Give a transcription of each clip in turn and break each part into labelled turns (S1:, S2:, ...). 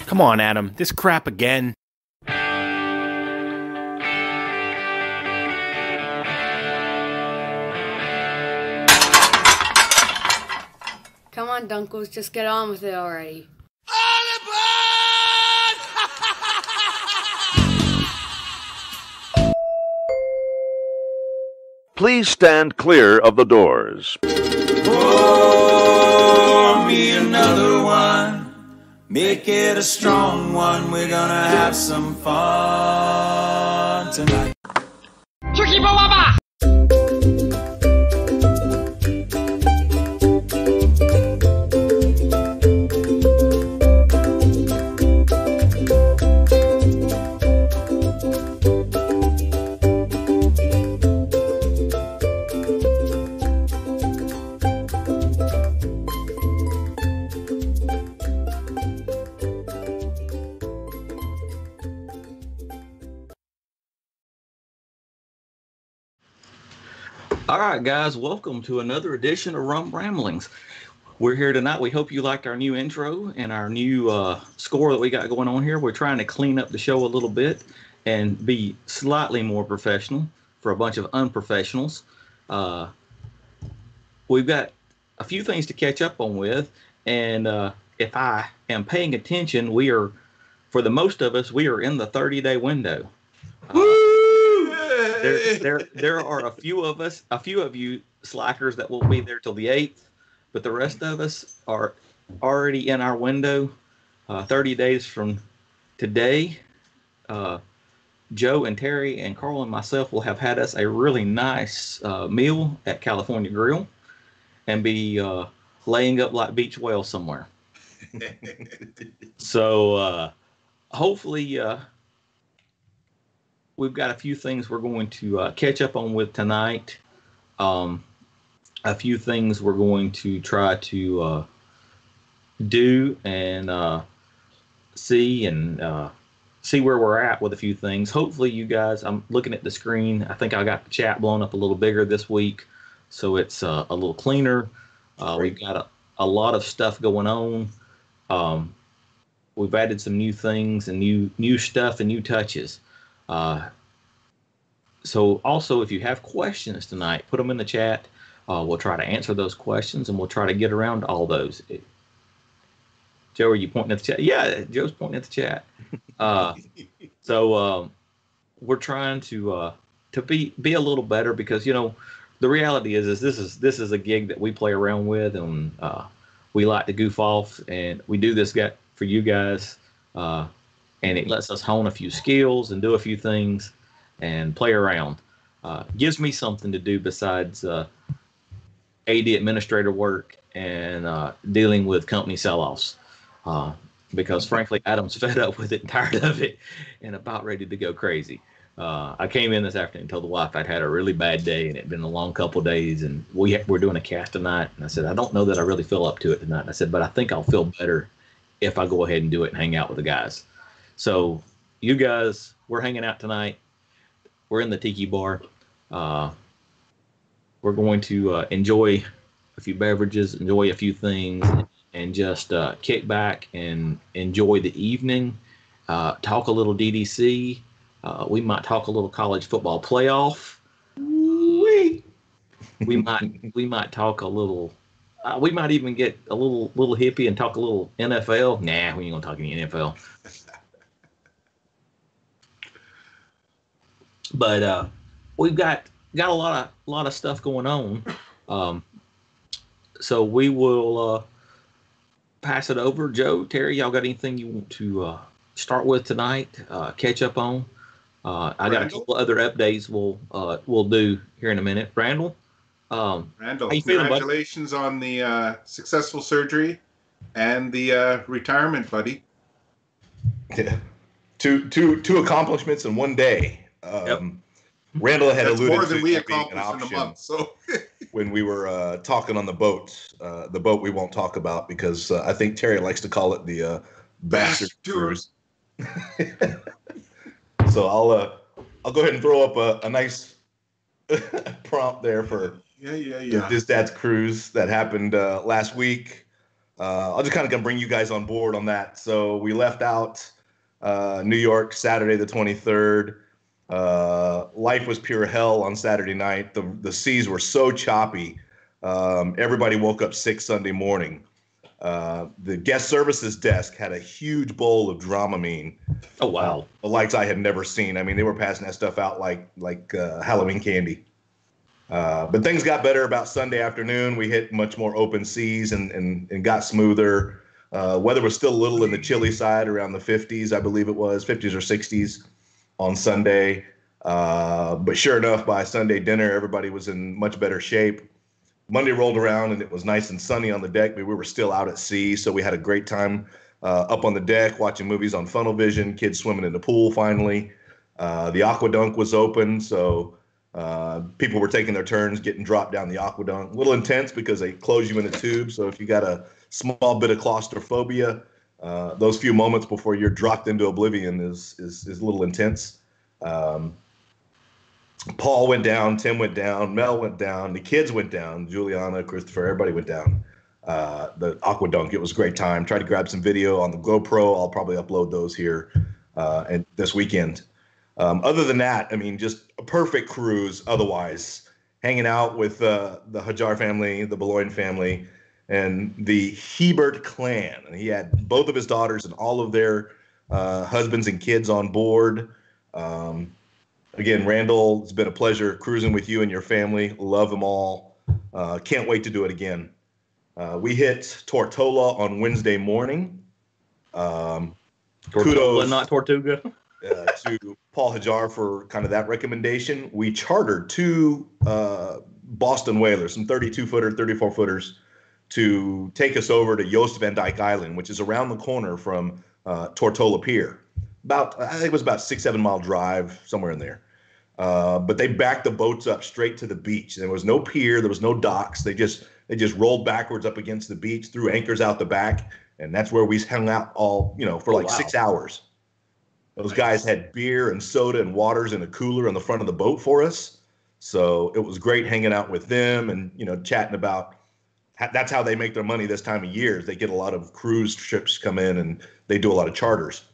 S1: Come on, Adam. This crap again.
S2: Come on, Dunkles, just get on with it already.
S3: Please stand clear of the doors.
S4: Pour me another one. Make it a strong one. We're gonna have some fun tonight.
S5: All right, guys, welcome to another edition of Rum Ramblings. We're here tonight. We hope you liked our new intro and our new score that we got going on here. We're trying to clean up the show a little bit and be slightly more professional for a bunch of unprofessionals. We've got a few things to catch up on with, and if I am paying attention, for the most of us, we are in the 30-day window. There are a few of you slackers that will be there till the 8th, but the rest of us are already in our window. 30 days from today, Joe and Terry and Carl and myself will have had us a really nice meal at California Grill and be laying up like beach whales somewhere. So hopefully we've got a few things we're going to catch up on with tonight. A few things we're going to try to do and see where we're at with a few things. Hopefully you guys, I'm looking at the screen. I think I got the chat blown up a little bigger this week, so it's a little cleaner. We've got a lot of stuff going on. We've added some new things and new stuff and new touches. So also, if you have questions tonight, put them in the chat. We'll try to answer those questions, and we'll try to get around to all those. Joe, are you pointing at the chat? Yeah, Joe's pointing at the chat. So we're trying to be a little better because, you know, the reality is this is a gig that we play around with, and we like to goof off, and we do this for you guys. And it lets us hone a few skills and do a few things and play around. Gives me something to do besides AD administrator work and dealing with company sell-offs. Because frankly, Adam's fed up with it and tired of it and about ready to go crazy. I came in this afternoon and told the wife I'd had a really bad day and it'd been a long couple of days, and we're doing a cast tonight. And I said, I don't know that I really feel up to it tonight. And I said, but I think I'll feel better if I go ahead and do it and hang out with the guys. So you guys, we're hanging out tonight. We're in the Tiki Bar. We're going to enjoy a few beverages, enjoy a few things, and just kick back and enjoy the evening. Talk a little DDC. We might talk a little college football playoff. We might talk a little. We might even get a little hippie and talk a little NFL. Nah, we ain't gonna talk any NFL. But we've got a lot of stuff going on. So we will pass it over. Joe, Terry, y'all got anything you want to start with tonight? Catch up on? I got a couple other updates we'll do here in a minute. Randall,
S6: Randall,
S5: how you feeling,
S6: congratulations on the successful surgery and the retirement, buddy.
S7: Yeah, two accomplishments in one day.
S5: Yep.
S7: Randall had
S6: That's
S7: alluded
S6: more than
S7: to
S6: we
S7: that being an
S6: accomplished in a
S7: option
S6: month. So
S7: when we were talking on the boat we won't talk about because I think Terry likes to call it the bastard cruise. So I'll go ahead and throw up a nice prompt there for
S6: Yeah.
S7: the DisDads cruise that happened last week. I'll just kind of bring you guys on board on that. So we left out New York Saturday the 23rd. Life was pure hell on Saturday night. The seas were so choppy. Everybody woke up sick Sunday morning. The guest services desk had a huge bowl of Dramamine.
S5: Oh, wow.
S7: The likes I had never seen. I mean, they were passing that stuff out like Halloween candy. But things got better about Sunday afternoon. We hit much more open seas and got smoother. Weather was still a little in the chilly side, around the 50s, I believe it was, 50s or 60s on Sunday. But sure enough, by Sunday dinner, everybody was in much better shape. Monday rolled around and it was nice and sunny on the deck, but we were still out at sea. So we had a great time up on the deck watching movies on funnel vision, kids swimming in the pool finally. The aquadunk was open, so people were taking their turns getting dropped down the aquadunk. A little intense because they close you in a tube. So if you got a small bit of claustrophobia, those few moments before you're dropped into oblivion is a little intense. Paul went down, Tim went down, Mel went down, the kids went down, Juliana, Christopher, everybody went down. The aquadunk, it was a great time. Tried to grab some video on the GoPro. I'll probably upload those here and this weekend. Other than that, I mean, just a perfect cruise otherwise. Hanging out with the Hajar family, the Boulogne family, and the Hebert clan. And he had both of his daughters and all of their husbands and kids on board. Again, Randall, it's been a pleasure cruising with you and your family. Love them all. Can't wait to do it again. We hit Tortola on Wednesday morning.
S5: Tortola,
S7: Kudos
S5: not Tortuga.
S7: to Paul Hajar for kind of that recommendation. We chartered two Boston whalers, some 32-footer, 34-footers, to take us over to Joost van Dyke Island, which is around the corner from Tortola Pier. I think it was about 6-7 mile drive, somewhere in there. But they backed the boats up straight to the beach. There was no pier, there was no docks. They just rolled backwards up against the beach, threw anchors out the back, and that's where we hung out all, for 6 hours. Those guys had beer and soda and waters in a cooler on the front of the boat for us. So it was great hanging out with them and, chatting about that's how they make their money this time of year. They get a lot of cruise ships come in and they do a lot of charters.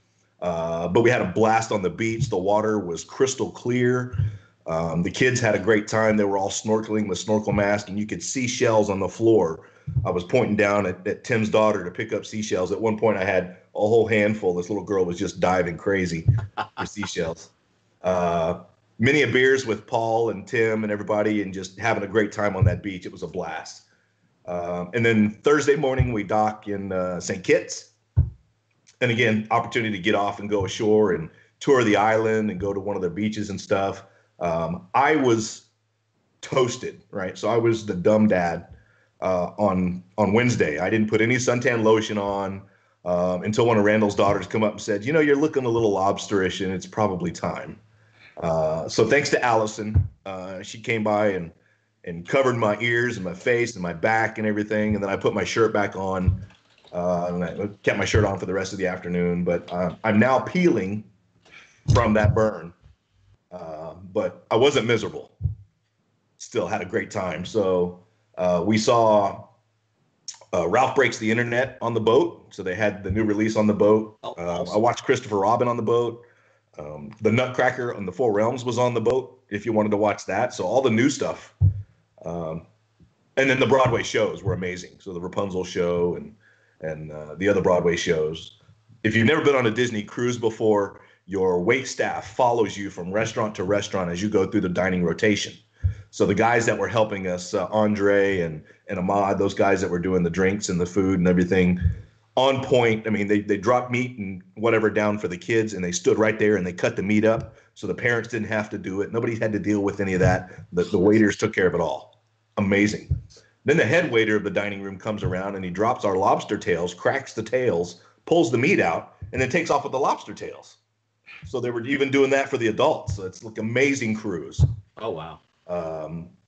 S7: But we had a blast on the beach. The water was crystal clear. The kids had a great time. They were all snorkeling with snorkel mask, and you could see shells on the floor. I was pointing down at Tim's daughter to pick up seashells. At one point, I had a whole handful. This little girl was just diving crazy for seashells. Many a beers with Paul and Tim and everybody, and just having a great time on that beach. It was a blast. And then Thursday morning, we dock in St. Kitts. And again, opportunity to get off and go ashore and tour the island and go to one of their beaches and stuff. I was toasted, right? So I was the dumb dad on Wednesday. I didn't put any suntan lotion on until one of Randall's daughters come up and said, you're looking a little lobsterish and it's probably time. So thanks to Allison, she came by and covered my ears and my face and my back and everything. And then I put my shirt back on. And I kept my shirt on for the rest of the afternoon, but I'm now peeling from that burn. But I wasn't miserable. Still had a great time. So we saw Ralph Breaks the Internet on the boat. So they had the new release on the boat. Awesome. I watched Christopher Robin on the boat. The Nutcracker on the Four Realms was on the boat if you wanted to watch that. So all the new stuff. And then the Broadway shows were amazing. So the Rapunzel show and the other Broadway shows. If you've never been on a Disney cruise before, your wait staff follows you from restaurant to restaurant as you go through the dining rotation. So the guys that were helping us, Andre and Ahmad, those guys that were doing the drinks and the food and everything, on point. I mean, they dropped meat and whatever down for the kids, and they stood right there and they cut the meat up so the parents didn't have to do it. Nobody had to deal with any of that. The waiters took care of it all. Amazing. Then the head waiter of the dining room comes around and he drops our lobster tails, cracks the tails, pulls the meat out, and then takes off with the lobster tails. So they were even doing that for the adults. So it's like amazing cruise.
S5: Oh, wow.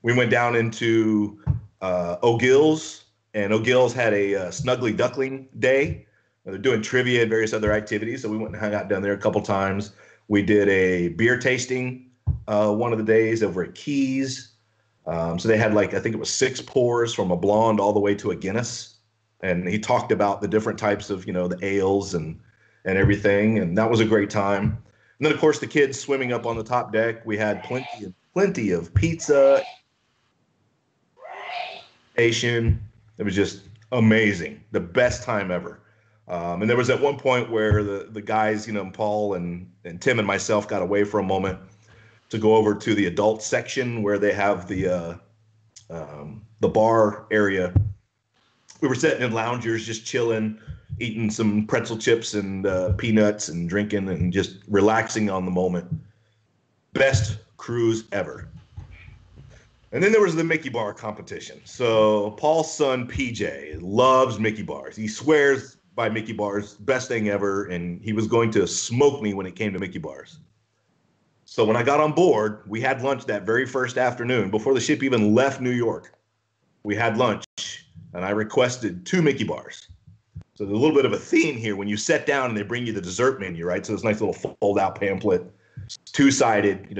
S7: We went down into O'Gill's, and O'Gill's had a Snuggly Duckling Day. They're doing trivia and various other activities. So we went and hung out down there a couple times. We did a beer tasting one of the days over at Keys. So they had like, I think it was 6 pours from a blonde all the way to a Guinness. And he talked about the different types of, the ales and everything. And that was a great time. And then, of course, the kids swimming up on the top deck. We had plenty of pizza. It was just amazing. The best time ever. And there was at one point where the guys, Paul and Tim and myself got away for a moment to go over to the adult section where they have the bar area. We were sitting in loungers, just chilling, eating some pretzel chips and peanuts and drinking and just relaxing on the moment. Best cruise ever. And then there was the Mickey bar competition. So Paul's son, PJ, loves Mickey bars. He swears by Mickey bars, best thing ever. And he was going to smoke me when it came to Mickey bars. So when I got on board, we had lunch that very first afternoon before the ship even left New York. We had lunch and I requested 2 Mickey bars. So there's a little bit of a theme here when you sit down and they bring you the dessert menu, right? So this nice little fold out pamphlet, 2-sided,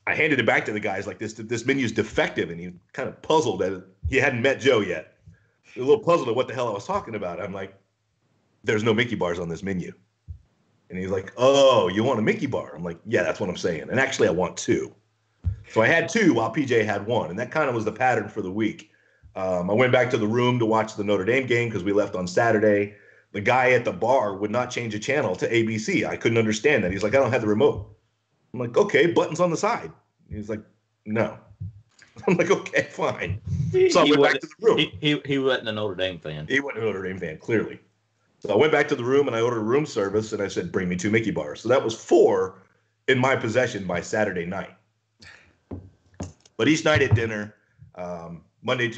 S7: I handed it back to the guys like this menu is defective. And he kind of puzzled that he hadn't met Joe yet. A little puzzled at what the hell I was talking about. I'm like, there's no Mickey bars on this menu. And he's like, oh, you want a Mickey bar? I'm like, yeah, that's what I'm saying. And actually, I want 2. So I had 2 while PJ had 1. And that kind of was the pattern for the week. I went back to the room to watch the Notre Dame game because we left on Saturday. The guy at the bar would not change a channel to ABC. I couldn't understand that. He's like, I don't have the remote. I'm like, okay, buttons on the side. He's like, no. I'm like, okay, fine. So I went back to the room.
S5: He wasn't a Notre Dame fan.
S7: He wasn't a Notre Dame fan, clearly. So I went back to the room and I ordered room service and I said, bring me 2 Mickey bars. So that was 4 in my possession by Saturday night. But each night at dinner, Sunday, Monday,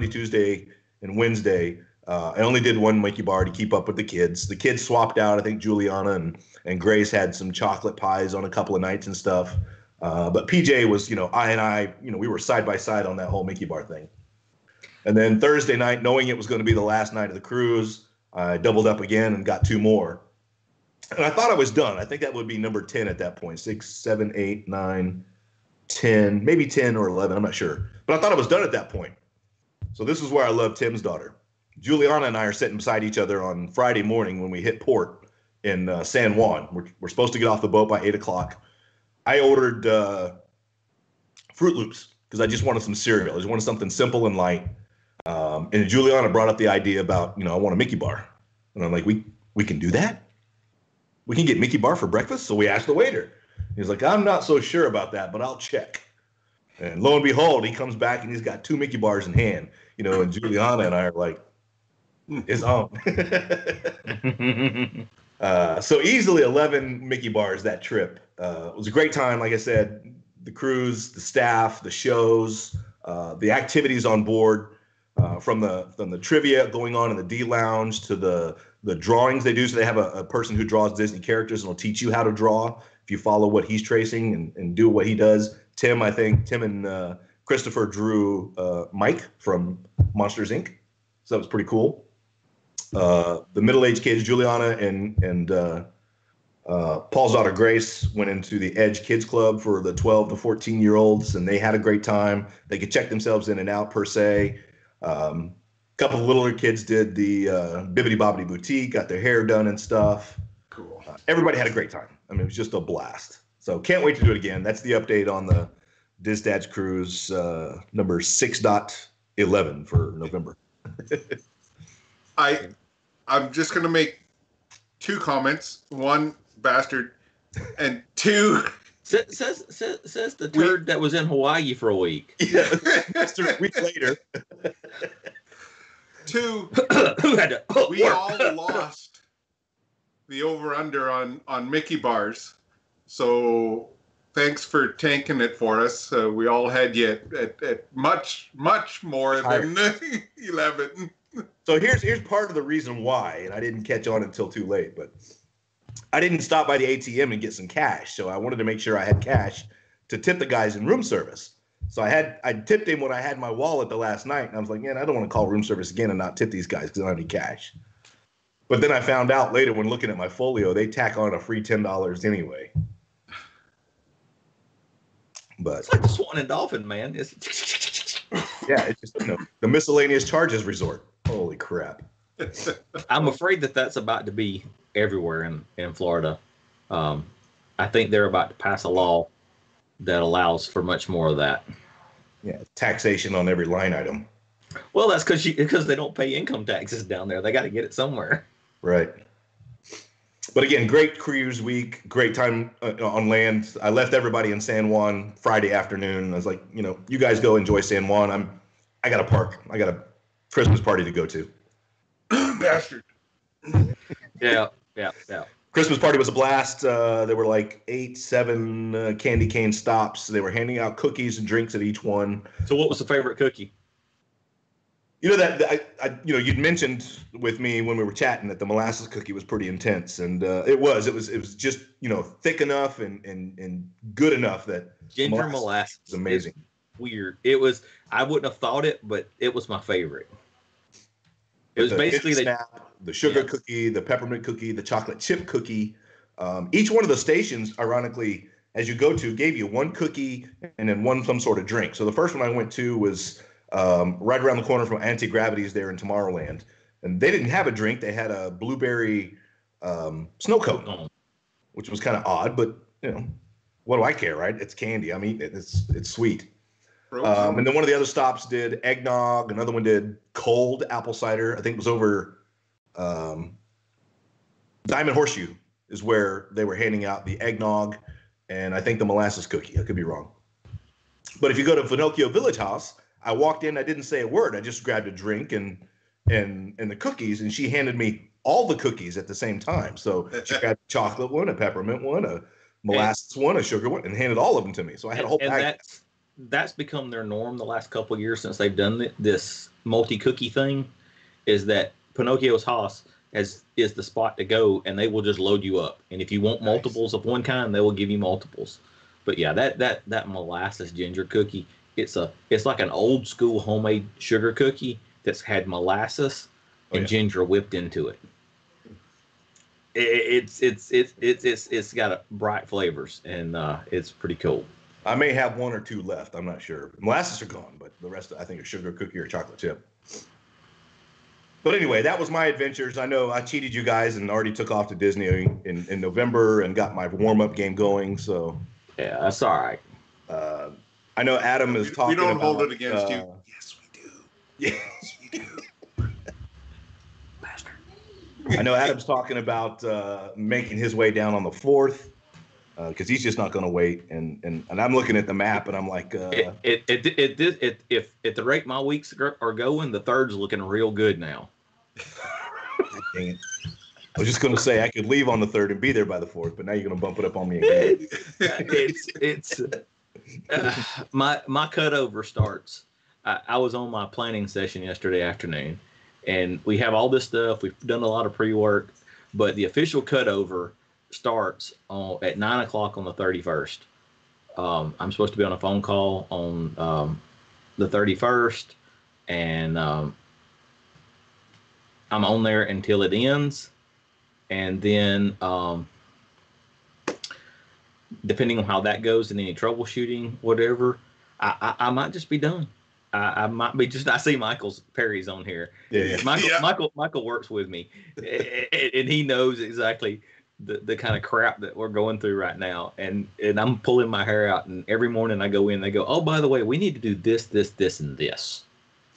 S7: Tuesday, and Wednesday, I only did 1 Mickey bar to keep up with the kids. The kids swapped out. I think Juliana and Grace had some chocolate pies on a couple of nights and stuff. But PJ was, we were side by side on that whole Mickey bar thing. And then Thursday night, knowing it was going to be the last night of the cruise, I doubled up again and got 2 more. And I thought I was done. I think that would be number 10 at that point. 6, 7, 8, 9, 10, maybe 10 or 11. I'm not sure. But I thought I was done at that point. So this is where I love Tim's daughter. Juliana and I are sitting beside each other on Friday morning when we hit port in San Juan. We're supposed to get off the boat by 8 o'clock. I ordered Fruit Loops because I just wanted some cereal. I just wanted something simple and light. And Juliana brought up the idea about, I want a Mickey bar. And I'm like, we can do that? We can get Mickey bar for breakfast? So we asked the waiter. He's like, I'm not so sure about that, but I'll check. And lo and behold, he comes back and he's got 2 Mickey bars in hand. And Juliana and I are like, it's on. So easily 11 Mickey bars that trip. It was a great time. Like I said, the cruise, the staff, the shows, the activities on board, from the trivia going on in the D Lounge to the drawings they do. So they have a person who draws Disney characters and will teach you how to draw if you follow what he's tracing and do what he does. Tim and Christopher drew Mike from Monsters, Inc. So that was pretty cool. The middle-aged kids, Juliana and Paul's daughter Grace, went into the Edge Kids Club for the 12 to 14-year-olds, and they had a great time. They could check themselves in and out, per se. A couple of littler kids did the Bibbidi Bobbidi Boutique, got their hair done and stuff.
S6: Cool.
S7: Everybody had a great time. I mean, it was just a blast. So can't wait to do it again. That's the update on the DisDads cruise, number 6.11 for November.
S6: I'm just going to make 2 comments. 1, bastard, and 2...
S5: Says the turd that was in Hawaii for a week.
S7: Yeah, just a week later.
S6: 2, we all lost the over-under on Mickey bars. So thanks for tanking it for us. We all had you at much, much more than 11.
S7: So here's part of the reason why, and I didn't catch on until too late, but I didn't stop by the ATM and get some cash. So I wanted to make sure I had cash to tip the guys in room service. So I tipped him when I had my wallet the last night. And I was like, man, I don't want to call room service again and not tip these guys because I don't have any cash. But then I found out later when looking at my folio, they tack on a free $10 anyway. But
S5: It's like the Swan and Dolphin, man.
S7: yeah, it's just the miscellaneous charges resort. Holy crap!
S5: I'm afraid that that's about to be everywhere in Florida. I think they're about to pass a law that allows for much more of that.
S7: Yeah, taxation on every line item.
S5: Well, that's because they don't pay income taxes down there. They got to get it somewhere.
S7: Right. But again, great cruise week, great time on land. I left everybody in San Juan Friday afternoon. I was like, you guys go enjoy San Juan. I got a park. I got a Christmas party to go to.
S6: Bastard.
S5: Yeah.
S7: Christmas party was a blast. There were like 7 candy cane stops. They were handing out cookies and drinks at each one.
S5: So what was the favorite cookie?
S7: You'd mentioned with me when we were chatting that the molasses cookie was pretty intense, and it was just thick enough and good enough that
S5: Ginger molasses
S7: was amazing.
S5: Weird. It was. I wouldn't have thought it, but it was my favorite. It was basically
S7: the sugar cookie, the peppermint cookie, the chocolate chip cookie. Each one of the stations, ironically, as you go to, gave you one cookie and then some sort of drink. So the first one I went to was right around the corner from Anti-Gravity's there in Tomorrowland. And they didn't have a drink. They had a blueberry snow cone, which was kind of odd, but what do I care, right? It's candy. I'm eating it. It's sweet. And then one of the other stops did eggnog. Another one did cold apple cider. I think it was over Diamond Horseshoe is where they were handing out the eggnog and I think the molasses cookie. I could be wrong. But if you go to Finocchio Village House, I walked in. I didn't say a word. I just grabbed a drink and the cookies, and she handed me all the cookies at the same time. So she got a chocolate one, a peppermint one, a molasses one, a sugar one, and handed all of them to me. So I had a whole pack.
S5: That's become their norm the last couple of years since they've done this multi-cookie thing, is that Pinocchio's Haas is the spot to go, and they will just load you up. And if you want multiples of one kind, they will give you multiples. But yeah, that molasses ginger cookie, it's like an old school homemade sugar cookie that's had molasses and ginger whipped into it. It's got bright flavors, and it's pretty cool.
S7: I may have one or two left. I'm not sure. Molasses are gone, but the rest I think are sugar cookie or chocolate chip. But anyway, that was my adventures. I know I cheated you guys and already took off to Disney in November and got my warm-up game going. So
S5: yeah, that's all right.
S7: I know Adam is talking about...
S6: We don't hold it against you. Yes, we do.
S7: Yes,
S6: we do.
S5: Bastard.
S7: I know Adam's talking about making his way down on the 4th because he's just not going to wait. And I'm looking at the map and I'm like...
S5: If at the rate my weeks are going, the 3rd's looking real good now.
S7: Dang it. I was just going to say I could leave on the 3rd and be there by the 4th, but now you're going to bump it up on me again.
S5: My cutover starts. I was on my planning session yesterday afternoon, and we have all this stuff. We've done a lot of pre-work, but the official cutover starts at 9 o'clock on the 31st. I'm supposed to be on a phone call on the 31st, and I'm on there until it ends, and then depending on how that goes and any troubleshooting, whatever, I might just be done. I might be just. I see Perry's on here.
S7: Yeah.
S5: Michael works with me, and he knows exactly the kind of crap that we're going through right now. And I'm pulling my hair out. And every morning I go in, they go, "Oh, by the way, we need to do this, this, this, and this."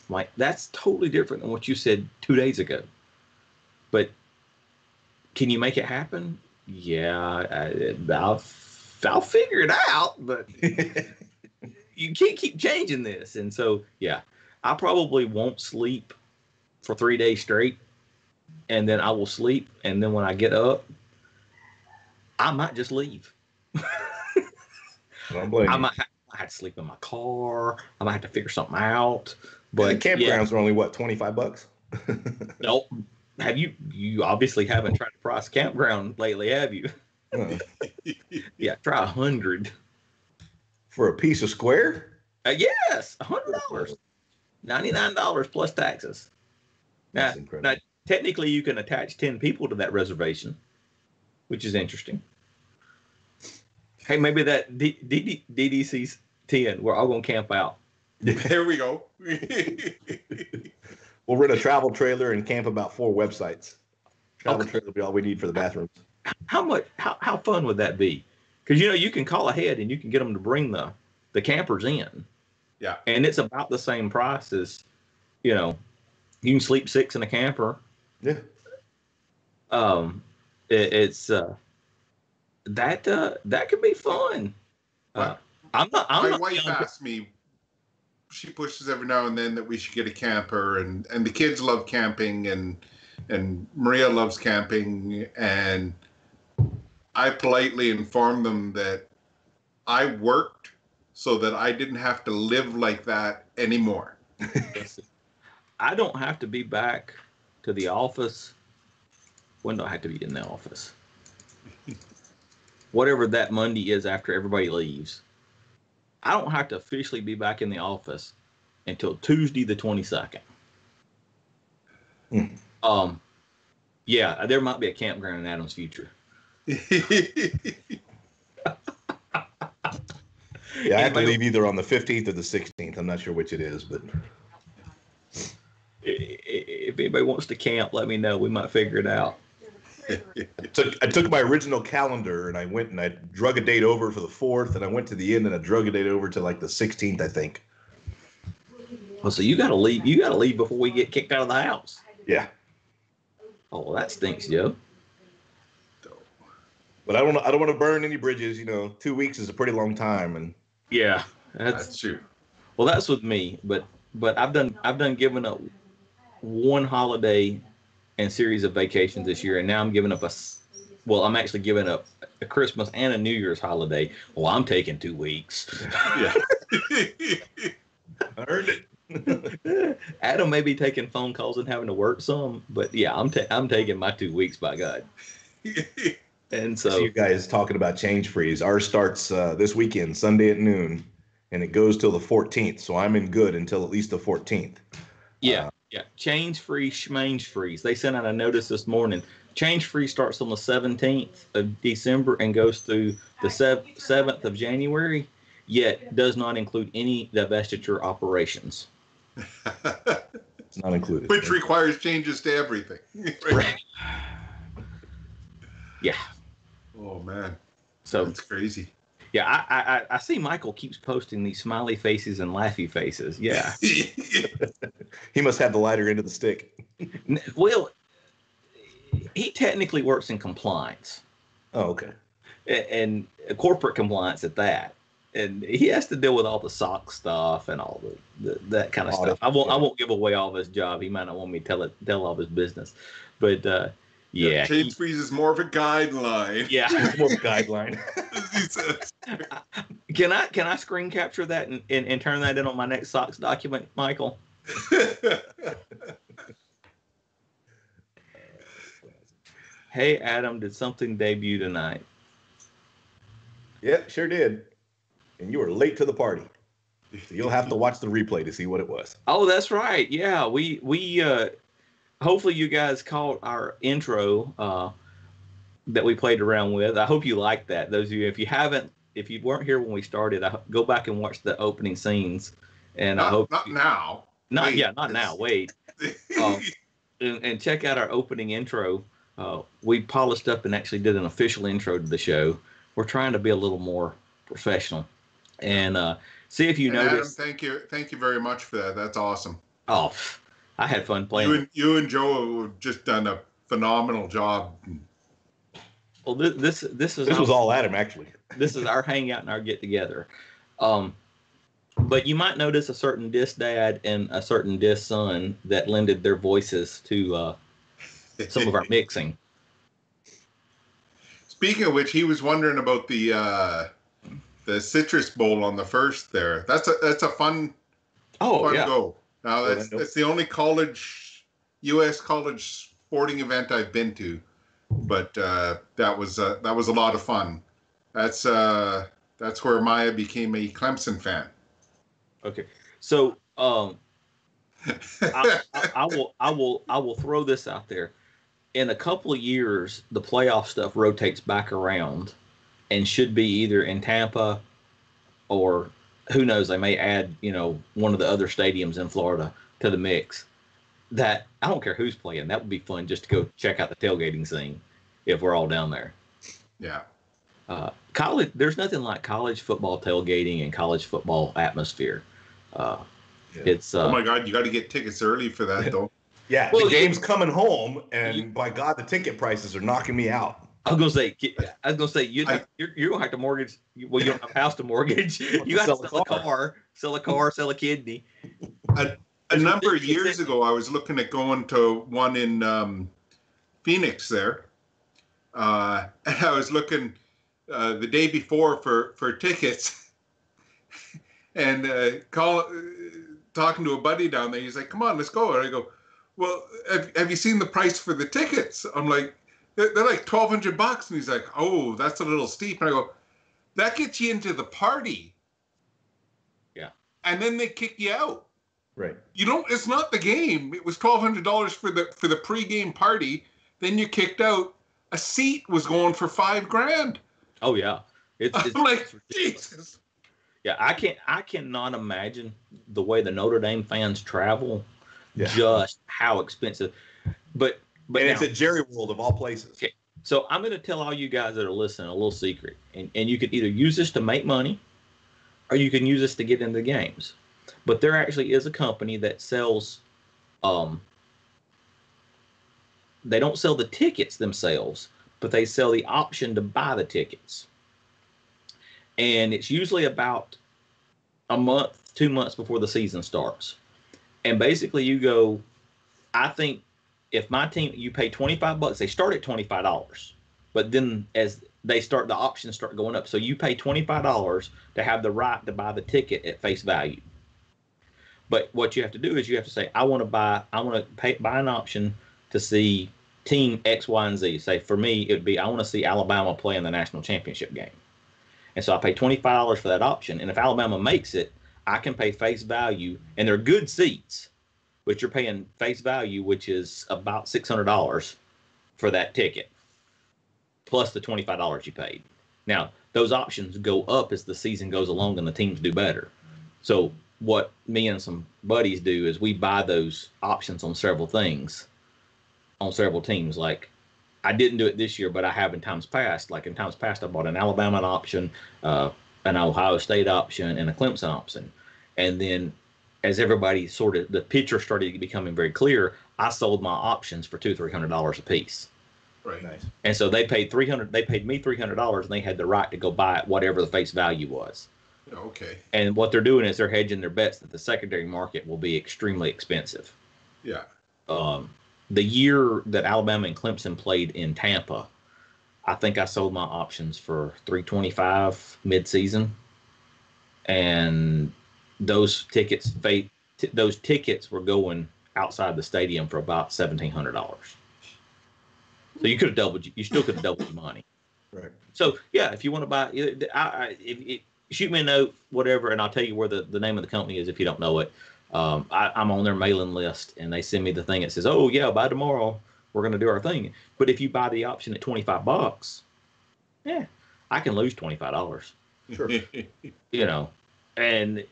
S5: I'm like, that's totally different than what you said 2 days ago. But can you make it happen? Yeah, I'll figure it out, but you can't keep changing this. And so, yeah, I probably won't sleep for 3 days straight, and then I will sleep. And then when I get up, I might just leave. I might have to sleep in my car. I might have to figure something out. But
S7: campgrounds are only what, $25?
S5: Nope. Have you obviously haven't tried to price campground lately, have you? Yeah, try 100
S7: for a piece of square.
S5: Yes, $100, $99 plus taxes. Now, technically, you can attach 10 people to that reservation, which is interesting. Hey, maybe that DDC's 10. We're all gonna camp out.
S6: There we go.
S7: We'll rent a travel trailer and camp about 4 websites. Travel trailer will be all we need for the bathrooms.
S5: How fun would that be? Because you can call ahead and you can get them to bring the campers in.
S6: Yeah.
S5: And it's about the same price as, you can sleep 6 in a camper.
S7: Yeah.
S5: It's that could be fun.
S6: My wife asked me. She pushes every now and then that we should get a camper, and the kids love camping, and Maria loves camping, and I politely informed them that I worked so that I didn't have to live like that anymore.
S5: I don't have to be back to the office. When do I have to be in the office? Whatever that Monday is after everybody leaves. I don't have to officially be back in the office until Tuesday the 22nd. Yeah, there might be a campground in Adam's future.
S7: Yeah, I have to leave either on the 15th or the 16th. I'm not sure which it is, but
S5: if anybody wants to camp, let me know. We might figure it out.
S7: I took my original calendar and I went and I drug a date over for the 4th, and I went to the end and I drug a date over to like the 16th, I think.
S5: Well, so you gotta leave. You gotta leave before we get kicked out of the house.
S7: Yeah.
S5: Oh, well, that stinks, Joe.
S7: But I don't want to burn any bridges. 2 weeks is a pretty long time, and
S5: yeah,
S6: That's true.
S5: Well, that's with me, but I've done giving up one holiday and series of vacations this year, and now I'm giving up I'm actually giving up a Christmas and a New Year's holiday. Well, I'm taking 2 weeks.
S7: Yeah. I earned it.
S5: Adam may be taking phone calls and having to work some, but yeah, I'm taking my 2 weeks, by God. And so
S7: you guys talking about change freeze. Ours starts this weekend, Sunday at noon, and it goes till the 14th. So I'm in good until at least the 14th.
S5: Yeah. Change free, schmange freeze. They sent out a notice this morning. Change free starts on the 17th of December and goes through the 7th of January, yet does not include any divestiture operations.
S7: It's not included.
S6: Which requires changes to everything.
S5: Right. Yeah.
S6: Oh, man.
S5: So
S6: that's crazy.
S5: Yeah, I see Michael keeps posting these smiley faces and laughy faces. Yeah.
S7: He must have the lighter end of the stick.
S5: Well, he technically works in compliance.
S7: Oh, okay.
S5: And corporate compliance at that. And he has to deal with all the SOX stuff and all that kind of stuff. I won't give away all of his job. He might not want me to tell all of his business. But yeah.
S6: Change freeze is more of a guideline.
S5: Yeah.
S7: It's more of a guideline.
S5: Can I screen capture that and turn that in on my next SOX document, Michael? Hey, Adam, did something debut tonight?
S7: Yep, sure did. And you were late to the party. So you'll have to watch the replay to see what it was.
S5: Oh, that's right. Yeah, we hopefully you guys caught our intro that we played around with. I hope you liked that. Those of you, if you weren't here when we started, go back and watch the opening scenes. And I hope
S6: not now.
S5: Not now. Wait. And check out our opening intro. We polished up and actually did an official intro to the show. We're trying to be a little more professional. And see if you notice.
S6: Adam, thank you very much for that. That's awesome.
S5: Oh, I had fun playing.
S6: You and Joe have just done a phenomenal job.
S5: Well, this
S7: was all Adam, actually.
S5: This is our hangout and our get together. But you might notice a certain DisDad and a certain DisSon that lended their voices to some of our mixing.
S6: Speaking of which, he was wondering about the citrus bowl on the first there. That's a fun go. Now that's the only U.S. college sporting event I've been to, but that was a lot of fun. That's where Maya became a Clemson fan.
S5: Okay, so I will throw this out there. In a couple of years, the playoff stuff rotates back around and should be either in Tampa or who knows, they may add, one of the other stadiums in Florida to the mix. That I don't care who's playing. That would be fun just to go check out the tailgating scene if we're all down there.
S6: Yeah.
S5: College, there's nothing like college football tailgating and college football atmosphere. It's
S6: oh my God, you got to get tickets early for that though.
S7: Yeah,
S5: well,
S7: the game's coming home, and by God, the ticket prices are knocking me out.
S5: I was gonna say you're gonna have to mortgage. Well, you don't have a house to mortgage. You got to sell a car, sell a kidney.
S6: A number of years ago, I was looking at going to one in Phoenix there, and I was looking the day before for tickets, and talking to a buddy down there. He's like, "Come on, let's go." And I go, "Well, have you seen the price for the tickets?" I'm like, "They're like $1,200." And he's like, "Oh, that's a little steep." And I go, "That gets you into the party."
S5: Yeah.
S6: And then they kick you out.
S7: Right.
S6: It's not the game. It was $1,200 for the pregame party. Then you're kicked out. A seat was going for $5,000.
S5: Oh yeah.
S6: I'm like, Jesus.
S5: Yeah, I cannot imagine the way the Notre Dame fans travel.
S7: Yeah.
S5: Just how expensive. But
S7: and it's at Jerry World of all places.
S5: Okay. So I'm going to tell all you guys that are listening a little secret, and you can either use this to make money, or you can use this to get into the games. But there actually is a company that sells. They don't sell the tickets themselves, but they sell the option to buy the tickets. And it's usually about a month, 2 months before the season starts. And basically you go, I think if my team, you pay $25, they start at $25, but then as they start, the options start going up. So you pay $25 to have the right to buy the ticket at face value. But what you have to do is you have to say, I want to buy an option to see team X, Y, and Z. Say for me, it would be, I want to see Alabama play in the national championship game. And so I pay $25 for that option. And if Alabama makes it, I can pay face value, and they're good seats, but you're paying face value, which is about $600 for that ticket, plus the $25 you paid. Now, those options go up as the season goes along and the teams do better. So what me and some buddies do is we buy those options on several things, on several teams. Like, I didn't do it this year, but I have in times past. Like in times past, I bought an Alabama option, an Ohio State option, and a Clemson option. And then as everybody the picture started becoming very clear, I sold my options for $200-300 a piece.
S6: Right.
S7: Nice.
S5: And so they paid $300. They paid me $300, and they had the right to go buy it whatever the face value was.
S6: Okay.
S5: And what they're doing is they're hedging their bets that the secondary market will be extremely expensive.
S6: Yeah.
S5: The year that Alabama and Clemson played in Tampa, I think I sold my options for $325 mid-season, and those tickets were going outside the stadium for about $1,700. So you could have doubled. You still could have doubled your money.
S7: Right.
S5: So yeah, if you want to buy, shoot me a note, whatever, and I'll tell you where the name of the company is if you don't know it. I'm on their mailing list, and they send me the thing that says, "Oh yeah, by tomorrow we're going to do our thing." But if you buy the option at $25, yeah, I can lose $25.
S7: Sure.
S5: And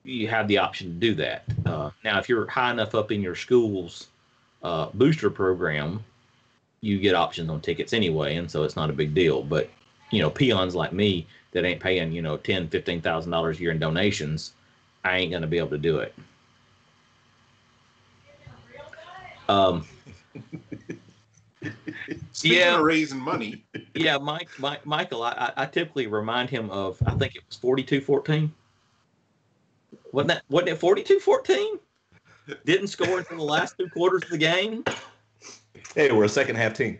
S5: you have the option to do that. Now, if you're high enough up in your school's booster program, you get options on tickets anyway, and so it's not a big deal. But peons like me that ain't paying $10,000-15,000 a year in donations, I ain't gonna be able to do it.
S6: Speaking of raising money.
S5: Yeah, Michael, I typically remind him of, I think it was 42-14. Wasn't it 42-14? Didn't score until the last 2 quarters of the game.
S7: Hey, we're a second half team.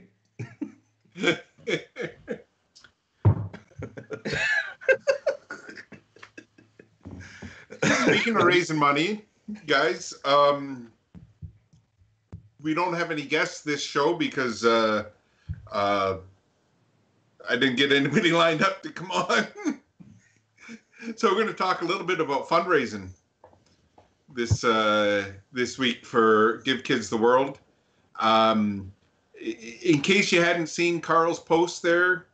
S6: Speaking of raising money, guys, we don't have any guests this show because I didn't get anybody lined up to come on. So we're going to talk a little bit about fundraising this week for Give Kids the World. In case you hadn't seen Carl's post there,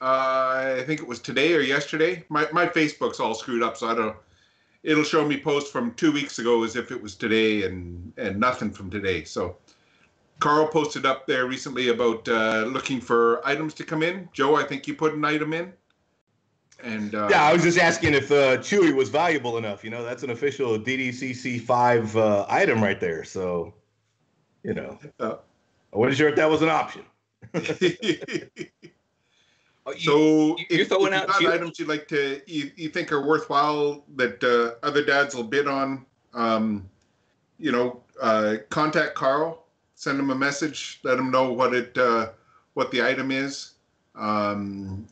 S6: I think it was today or yesterday. My Facebook's all screwed up, so I don't. It'll show me posts from 2 weeks ago as if it was today, and nothing from today. So Carl posted up there recently about looking for items to come in. Joe, I think you put an item in. And
S7: yeah, I was just asking if Chewy was valuable enough. You know, that's an official DDCC5 item right there. So, you know, I wasn't sure if that was an option.
S6: So
S5: you're
S6: if
S5: throwing
S6: you
S5: out
S6: got
S5: Chewy?
S6: items you'd like to, you think are worthwhile that other dads will bid on, contact Carl, send him a message, let him know what the item is, and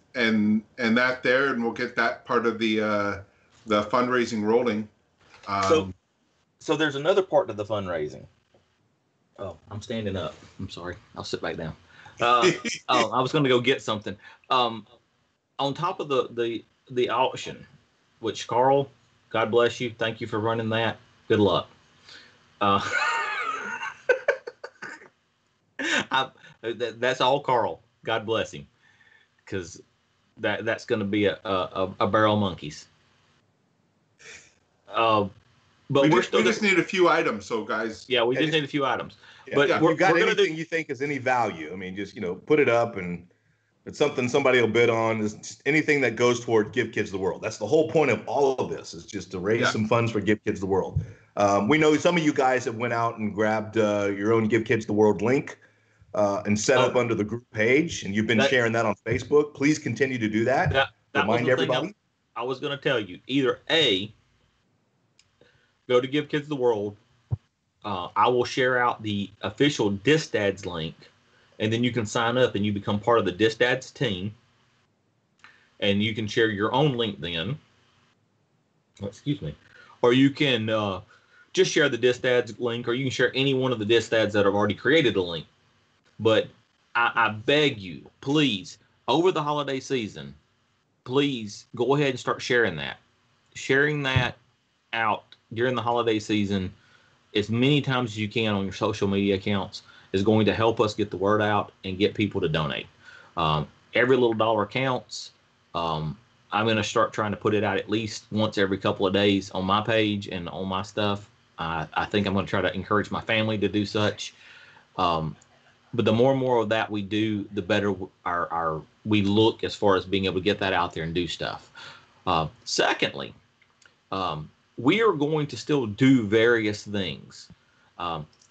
S6: that there, and we'll get that part of the fundraising rolling.
S5: So there's another part to the fundraising. Oh, I'm standing up. I'm sorry. I'll sit back down. I was going to go get something. On top of the auction, which Carl, God bless you. Thank you for running that. Good luck. That's all Carl. God bless him, because that's going to be a barrel of monkeys. But we
S6: just need a few items, so guys.
S5: Yeah, we just need a few items.
S7: Yeah,
S5: but
S7: if you've got anything you think is any value, I mean, just put it up, and it's something somebody will bid on. It's just anything that goes toward Give Kids the World. That's the whole point of all of this, is just to raise some funds for Give Kids the World. We know some of you guys have went out and grabbed your own Give Kids the World link and set up under the group page, and you've been sharing that on Facebook. Please continue to do that.
S5: That
S7: Remind everybody.
S5: I was going to tell you, either A, go to Give Kids the World. I will share out the official DisDads link, and then you can sign up and you become part of the DisDads team, and you can share your own link then. Excuse me. Or you can just share the DisDads link, or you can share any one of the DisDads that have already created a link. But I beg you, please, over the holiday season, please go ahead and start sharing that. Sharing that out during the holiday season as many times as you can on your social media accounts is going to help us get the word out and get people to donate. Every little dollar counts. I'm going to start trying to put it out at least once every couple of days on my page and on my stuff. I think I'm going to try to encourage my family to do such. But the more and more of that we do, the better we look as far as being able to get that out there and do stuff. Secondly, we are going to still do various things.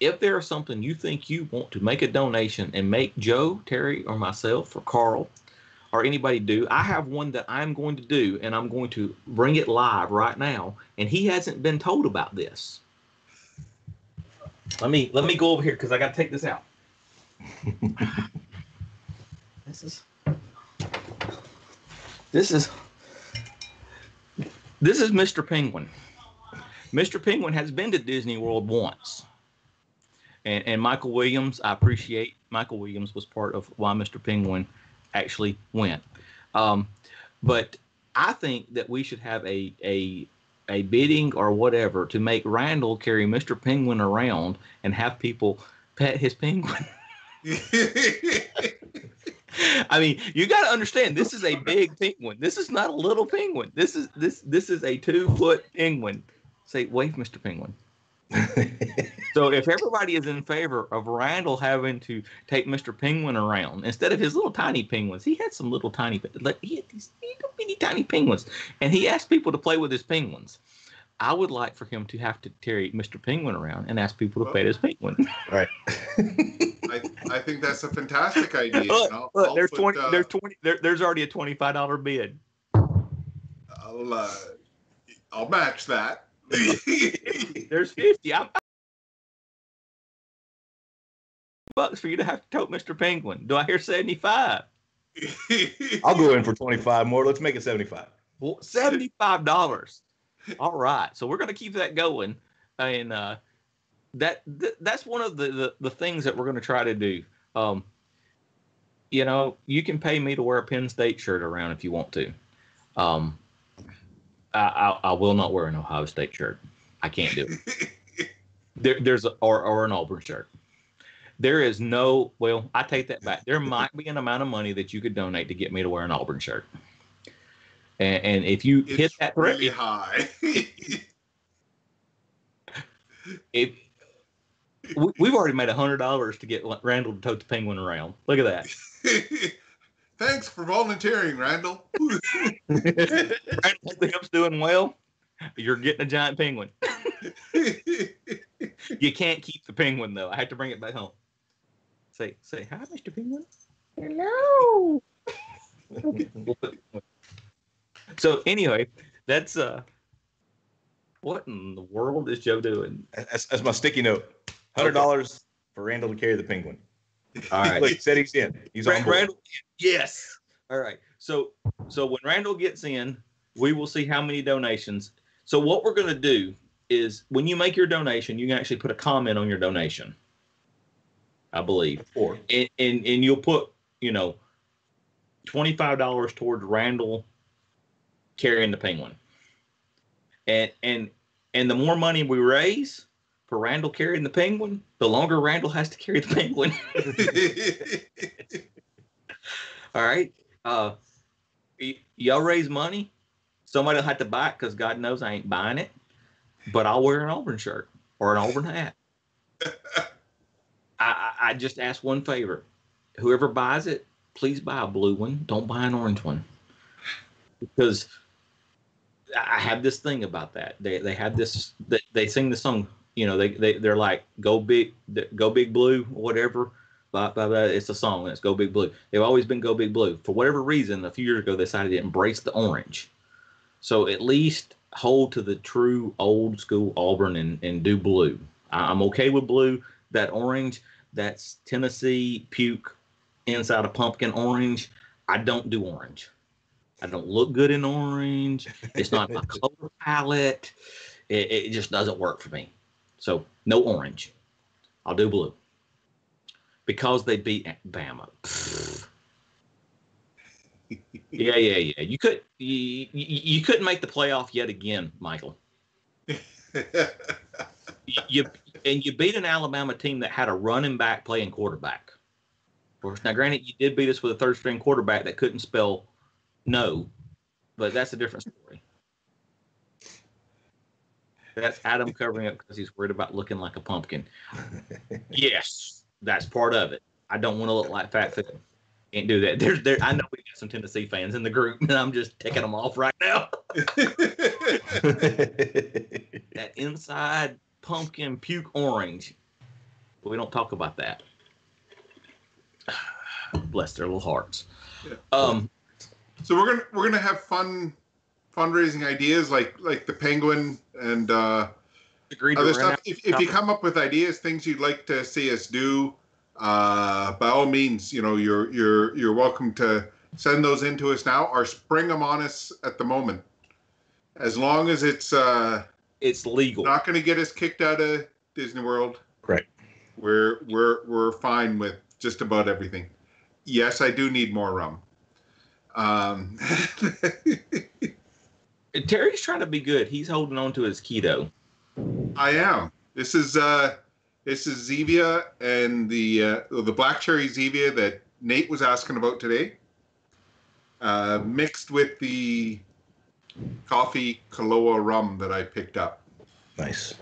S5: If there's something you think you want to make a donation and make Joe, Terry, or myself, or Carl, or anybody do, I have one that I'm going to do, and I'm going to bring it live right now, and he hasn't been told about this. Let me go over here, because I got to take this out. This is Mr. Penguin. Mr. Penguin has been to Disney World once. And Michael Williams, I appreciate Michael Williams was part of why Mr. Penguin actually went. But I think that we should have a bidding or whatever to make Randall carry Mr. Penguin around and have people pet his penguin. I mean, you got to understand, this is a big penguin. This is not a little penguin. This is a 2-foot penguin. Say, wave, Mr. Penguin. So if everybody is in favor of Randall having to take Mr. Penguin around instead of his little tiny penguins, he had some little tiny, he had these little tiny penguins, and he asked people to play with his penguins. I would like for him to have to carry Mr. Penguin around and ask people to pet his penguin.
S7: Right.
S6: I think that's a fantastic idea.
S5: Look, there's already a $25 bid.
S6: I'll match that.
S5: There's 50. I'm $5 for you to have to tote Mr. Penguin. Do I hear 75?
S7: I'll go in for 25 more. Let's make it 75.
S5: Well, $75. All right. So we're going to keep that going. And that's one of the things that we're going to try to do. You can pay me to wear a Penn State shirt around if you want to. I will not wear an Ohio State shirt. I can't do it. There's or an Auburn shirt. There is no, well, I take that back. There might be an amount of money that you could donate to get me to wear an Auburn shirt. And if you hit that
S6: really high.
S5: if we've already made $100 to get Randall to tote the penguin around. Look at that.
S6: Thanks for volunteering, Randall.
S5: Randall thinks doing well. You're getting a giant penguin. You can't keep the penguin though. I have to bring it back home. Say hi, Mr. Penguin. Hello. So anyway, that's what in the world is Joe doing?
S7: As my sticky note. $100 for Randall to carry the penguin.
S5: All right.
S7: Look, said he's in. He's on board.
S5: Randall, yes. All right. So when Randall gets in, we will see how many donations. So what we're going to do is when you make your donation, you can actually put a comment on your donation, I believe.
S7: Or
S5: and you'll put, $25 towards Randall carrying the penguin. And the more money we raise for Randall carrying the penguin, the longer Randall has to carry the penguin. All right. Y'all raise money. Somebody will have to buy it because God knows I ain't buying it. But I'll wear an Auburn shirt or an Auburn hat. I just ask one favor. Whoever buys it, please buy a blue one. Don't buy an orange one. Because I have this thing about that. They have this. They sing the song. They're like go big blue, whatever. Blah, blah, blah. It's a song. And it's Go Big Blue. They've always been Go Big Blue. For whatever reason, a few years ago, they decided to embrace the orange. So at least hold to the true old school Auburn and do blue. I'm okay with blue. That orange, that's Tennessee puke inside a pumpkin orange. I don't do orange. I don't look good in orange. It's not my color palette. It just doesn't work for me. So no orange. I'll do blue. Because they beat Bama. Yeah. You couldn't make the playoff yet again, Michael. You beat an Alabama team that had a running back playing quarterback. Of course, now granted, you did beat us with a third string quarterback that couldn't spell no, but that's a different story. That's Adam covering up because he's worried about looking like a pumpkin. Yes. That's part of it. I don't want to look like Fat Food. Can't do that. I know we got some Tennessee fans in the group, and I'm just taking them off right now. That inside pumpkin puke orange. But we don't talk about that. Bless their little hearts.
S6: Yeah. So we're gonna have fundraising ideas like the penguin and other stuff. If you come up with ideas, things you'd like to see us do, by all means, you're welcome to send those in to us now or spring them on us at the moment. As long as it's
S5: legal,
S6: not going to get us kicked out of Disney World.
S7: Correct.
S6: We're fine with just about everything. Yes, I do need more rum.
S5: Terry's trying to be good. He's holding on to his keto.
S6: I am. This is Zevia and the black cherry Zevia that Nate was asking about today, mixed with the coffee Kahlua rum that I picked up.
S7: Nice.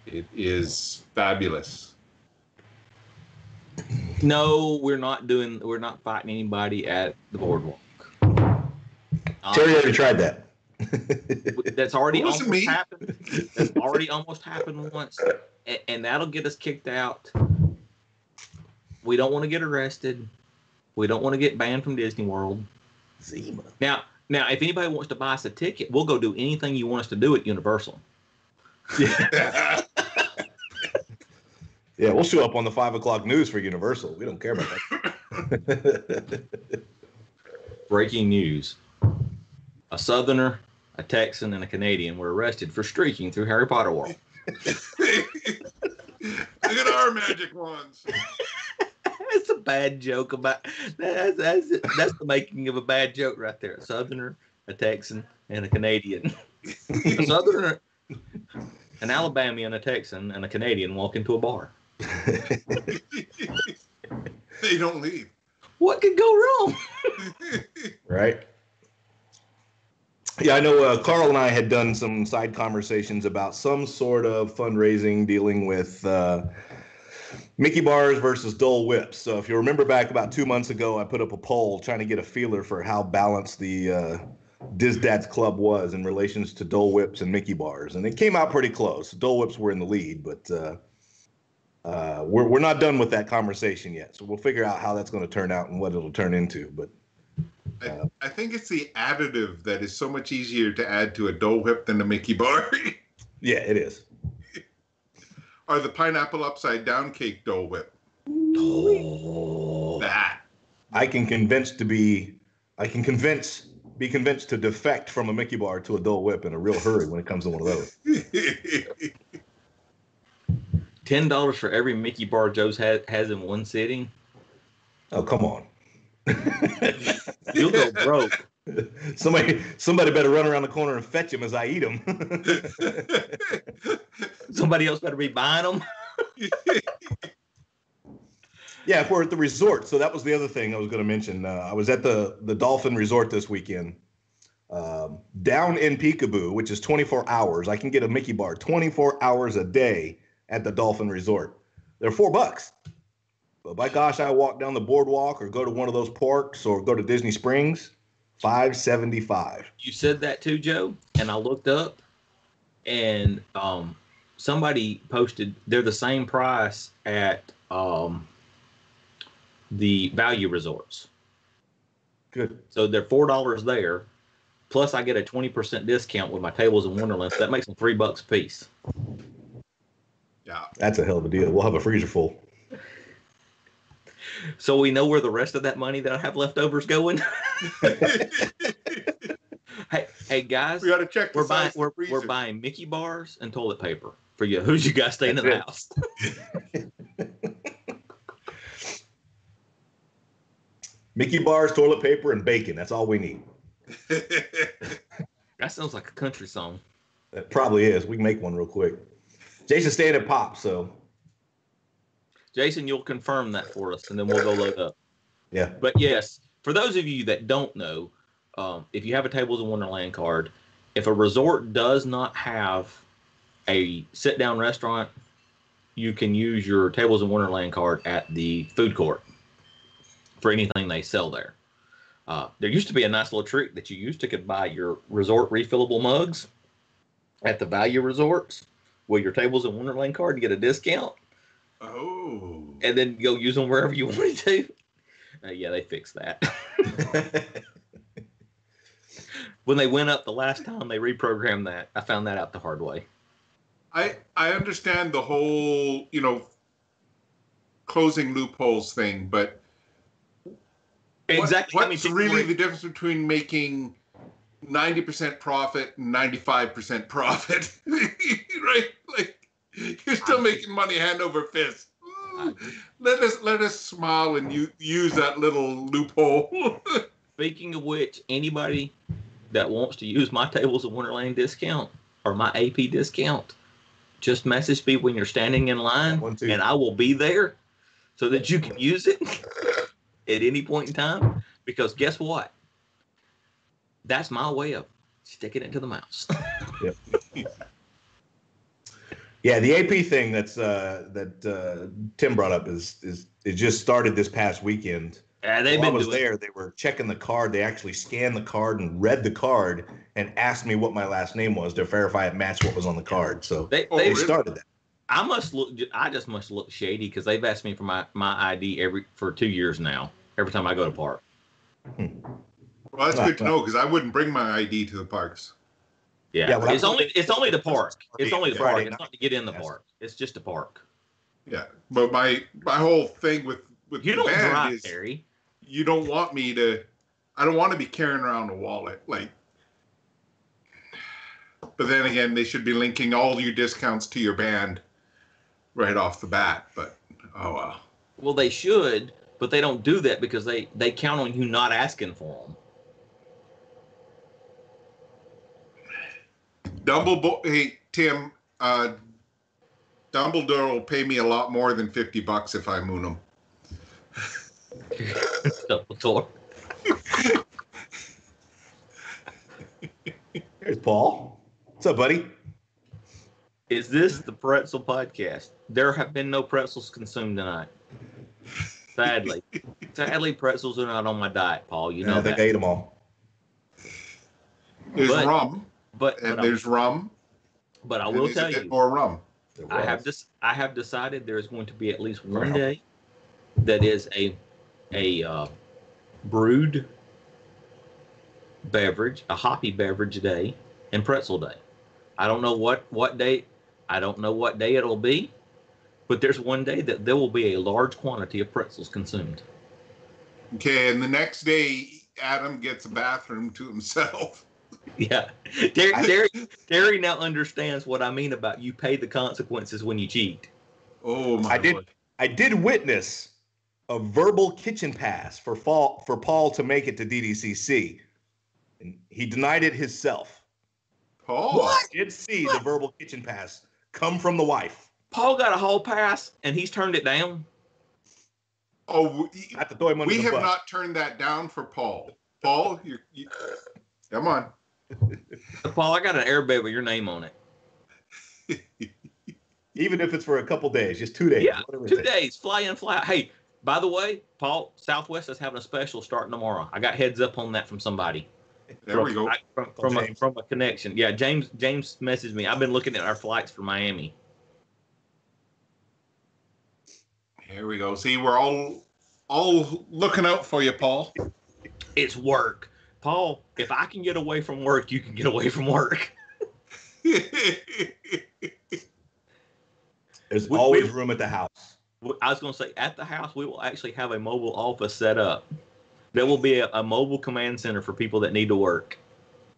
S6: It is fabulous.
S5: No, we're not fighting anybody at the boardwalk.
S7: Terry already tried that.
S5: That's already almost happened. That's already almost happened once, and that'll get us kicked out. We don't want to get arrested. We don't want to get banned from Disney World.
S7: Zima.
S5: Now, if anybody wants to buy us a ticket, we'll go do anything you want us to do at Universal.
S7: Yeah, we'll show up on the 5 o'clock news for Universal. We don't care about that.
S5: Breaking news. A Southerner, a Texan, and a Canadian were arrested for streaking through Harry Potter World.
S6: Look at our magic wands.
S5: That's a bad joke about that's the making of a bad joke right there. A Southerner, a Texan, and a Canadian. A Southerner, an Alabamian, a Texan, and a Canadian walk into a bar.
S6: they don't leave.
S5: What could go wrong?
S7: Right. Yeah, I know Carl and I had done some side conversations about some sort of fundraising dealing with Mickey bars versus Dole whips. So if you remember back about 2 months ago, I put up a poll trying to get a feeler for how balanced the DisDads Club was in relations to Dole whips and Mickey bars. And it came out pretty close. Dole whips were in the lead, but we're not done with that conversation yet. So we'll figure out how that's going to turn out and what it'll turn into. But
S6: I think it's the additive that is so much easier to add to a Dole Whip than a Mickey bar.
S7: yeah, it is.
S6: Or the pineapple upside down cake Dole Whip.
S7: Oh,
S6: That.
S7: I can be convinced to defect from a Mickey bar to a Dole Whip in a real hurry when it comes to one of those.
S5: $10 for every Mickey bar Joe's has in one sitting.
S7: Oh, come on.
S5: You'll go broke.
S7: Somebody better run around the corner and fetch him as I eat him.
S5: Somebody else better be buying them.
S7: Yeah, if we're at the resort. So that was the other thing I was going to mention. I was at the Dolphin Resort this weekend. Down in Peekaboo, which is 24 hours. I can get a Mickey bar 24 hours a day at the Dolphin Resort. They're $4. But by gosh, I walk down the boardwalk or go to one of those parks or go to Disney Springs, $5.75.
S5: You said that too, Joe, and I looked up, and somebody posted they're the same price at the value resorts.
S7: Good.
S5: So they're $4 there, plus I get a 20% discount with my Tables in Wonderland. So that makes them $3 a piece.
S6: Yeah,
S7: That's a hell of a deal. We'll have a freezer full.
S5: So we know where the rest of that money that I have left over is going. hey guys,
S6: we got to check.
S5: We're buying Mickey bars and toilet paper for you. Who's you guys staying in the house?
S7: Mickey bars, toilet paper, and bacon. That's all we need.
S5: That sounds like a country song.
S7: That probably is. We can make one real quick. Jason's staying at Pop, so.
S5: Jason, you'll confirm that for us, and then we'll go load up.
S7: Yeah.
S5: But yes, for those of you that don't know, if you have a Tables in Wonderland card, if a resort does not have a sit-down restaurant, you can use your Tables in Wonderland card at the food court for anything they sell there. There used to be a nice little trick that you used to could buy your resort refillable mugs at the value resorts with your Tables in Wonderland card to get a discount.
S6: Oh.
S5: And then go use them wherever you wanted to. Yeah, they fixed that. When they went up the last time, they reprogrammed that. I found that out the hard way.
S6: I understand the whole, closing loopholes thing, but
S5: exactly.
S6: What's really the difference between making 90% profit and 95% profit? Right? Like, you're still making money hand over fist. Let us smile and use that little loophole.
S5: Speaking of which, anybody that wants to use my Tables of Wonderland discount or my AP discount, just message me when you're standing in line, and I will be there so that you can use it at any point in time. Because guess what? That's my way of sticking it to the mouse.
S7: Yep. Yeah, the AP thing that Tim brought up is it just started this past weekend. While I was there, they were checking the card. They actually scanned the card and read the card and asked me what my last name was to verify it matched what was on the card. So they started that.
S5: I just must look shady because they've asked me for my ID for 2 years now. Every time I go to park.
S6: Well, that's good to know because I wouldn't bring my ID to the parks.
S5: Yeah, it's only the park. It's only the park. It's not to get in the park. It's just a park.
S6: Yeah, but my whole thing with
S5: you
S6: the
S5: don't
S6: band
S5: drive,
S6: is
S5: Terry.
S6: You don't want me to. I don't want to be carrying around a wallet, like. But then again, they should be linking all your discounts to your band right off the bat. But oh well.
S5: Well, they should, but they don't do that because they count on you not asking for them.
S6: Hey Tim, Dumbledore will pay me a lot more than $50 if I moon him.
S5: Dumbledore.
S7: There's Paul. What's up, buddy?
S5: Is this the pretzel podcast? There have been no pretzels consumed tonight. Sadly. Sadly, pretzels are not on my diet, Paul. You know
S7: I think
S5: that.
S7: I ate them all.
S6: There's rum.
S5: But
S6: there's rum.
S5: But I will tell you,
S6: more rum.
S5: I have decided there is going to be at least one day that is a brewed beverage, a hoppy beverage day, and pretzel day. I don't know what day. I don't know what day it'll be, but there's one day that there will be a large quantity of pretzels consumed.
S6: Okay, and the next day, Adam gets a bathroom to himself.
S5: Yeah, Terry now understands what I mean about you pay the consequences when you cheat.
S6: Oh my!
S7: I did witness a verbal kitchen pass for Paul to make it to DDCC, and he denied it himself.
S6: Paul,
S7: what? I did see the verbal kitchen pass come from the wife.
S5: Paul got a hall pass and he's turned it down.
S6: Oh,
S7: I have to throw him under
S6: we
S7: the
S6: have
S7: bus.
S6: not turned that down for Paul. Paul, you come on.
S5: Paul, I got an airbag with your name on it.
S7: Even if it's for a couple days, just 2 days.
S5: Yeah, 2 days, fly in, fly out. Hey, by the way, Paul, Southwest is having a special starting tomorrow. I got heads up on that from somebody.
S6: There we go.
S5: From a connection. Yeah, James messaged me. I've been looking at our flights for Miami.
S6: Here we go. See, we're all looking out for you, Paul.
S5: It's work. Paul, if I can get away from work, you can get away from work.
S7: There's always room at the house.
S5: I was going to say, at the house, we will actually have a mobile office set up. There will be a mobile command center for people that need to work.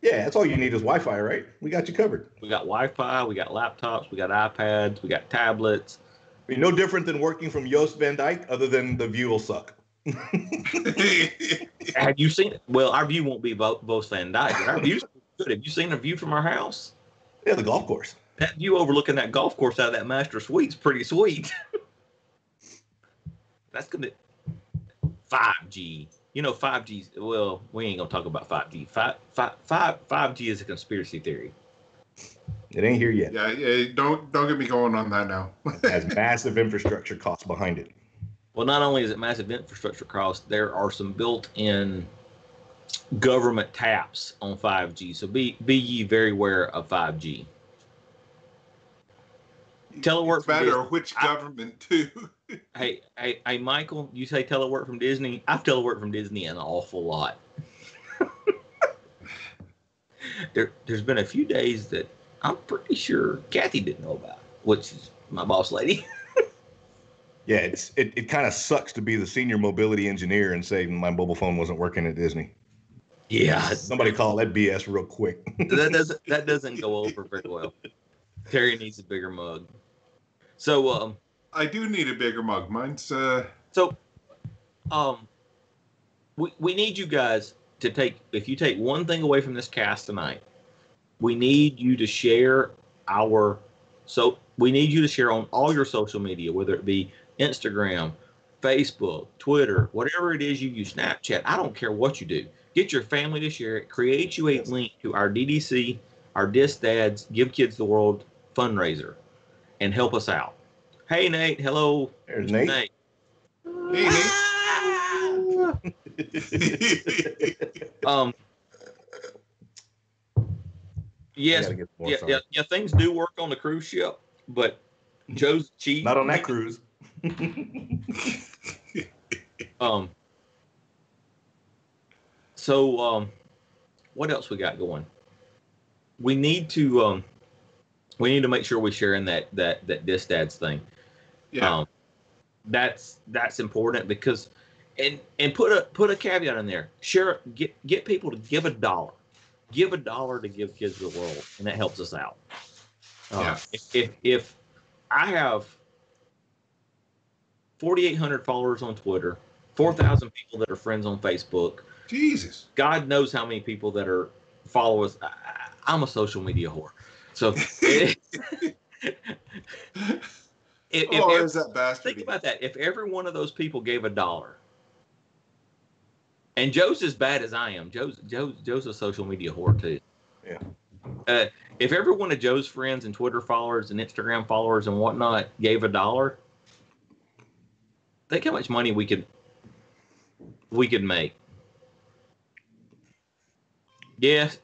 S7: Yeah, that's all you need is Wi-Fi, right? We got you covered.
S5: We got Wi-Fi, we got laptops, we got iPads, we got tablets.
S7: I mean, no different than working from Joost Van Dyke, other than the view will suck.
S5: Have you seen it? Well, our view won't be Joost Van Dyke, but our view's good. Have you seen the view from our house?
S7: Yeah, the golf course.
S5: That view overlooking that golf course out of that master suite's pretty sweet. That's gonna 5G. You know, 5G. Well, we ain't gonna talk about 5G. 5G is a conspiracy theory.
S7: It ain't here yet.
S6: Yeah, don't get me going on that now.
S7: It has massive infrastructure costs behind it.
S5: Well, not only is it massive infrastructure costs, there are some built-in government taps on 5G. So be ye very aware of 5G. Telework from
S6: better
S5: Disney.
S6: Which government too?
S5: Hey, Michael, you say telework from Disney? I've teleworked from Disney an awful lot. There's been a few days that I'm pretty sure Kathy didn't know about, which is my boss lady.
S7: Yeah, it kind of sucks to be the senior mobility engineer and say my mobile phone wasn't working at Disney.
S5: Yeah,
S7: somebody call that BS real quick.
S5: that doesn't go over very well. Terry needs a bigger mug. So
S6: I do need a bigger mug. Mine's
S5: we need you guys to take, if you take one thing away from this cast tonight, we need you to share we need you to share on all your social media, whether it be Instagram, Facebook, Twitter, whatever it is you use, Snapchat. I don't care what you do. Get your family to share it. Create you a link to our DDC, our DisDads, Give Kids the World fundraiser, and help us out. Hey, Nate. Hello.
S7: There's Nate.
S6: hey, Nate.
S5: Yes, yeah. Things do work on the cruise ship, but Joe's cheap.
S7: Not on that cruise.
S5: So what else we got going? We need to make sure we share in that DisDads thing.
S6: Yeah.
S5: That's important because and put a caveat in there. Share, get people to give $1. Give $1 to Give Kids the World, and that helps us out.
S6: Yeah.
S5: If I have 4,800 followers on Twitter, 4,000 people that are friends on Facebook.
S6: Jesus.
S5: God knows how many people that are followers. I'm a social media whore. So
S6: Is that bastard?
S5: Think about that. If every one of those people gave $1, And Joe's as bad as I am. Joe's a social media whore too.
S7: Yeah.
S5: If every one of Joe's friends and Twitter followers and Instagram followers and whatnot gave $1, think how much money we could make. Yes,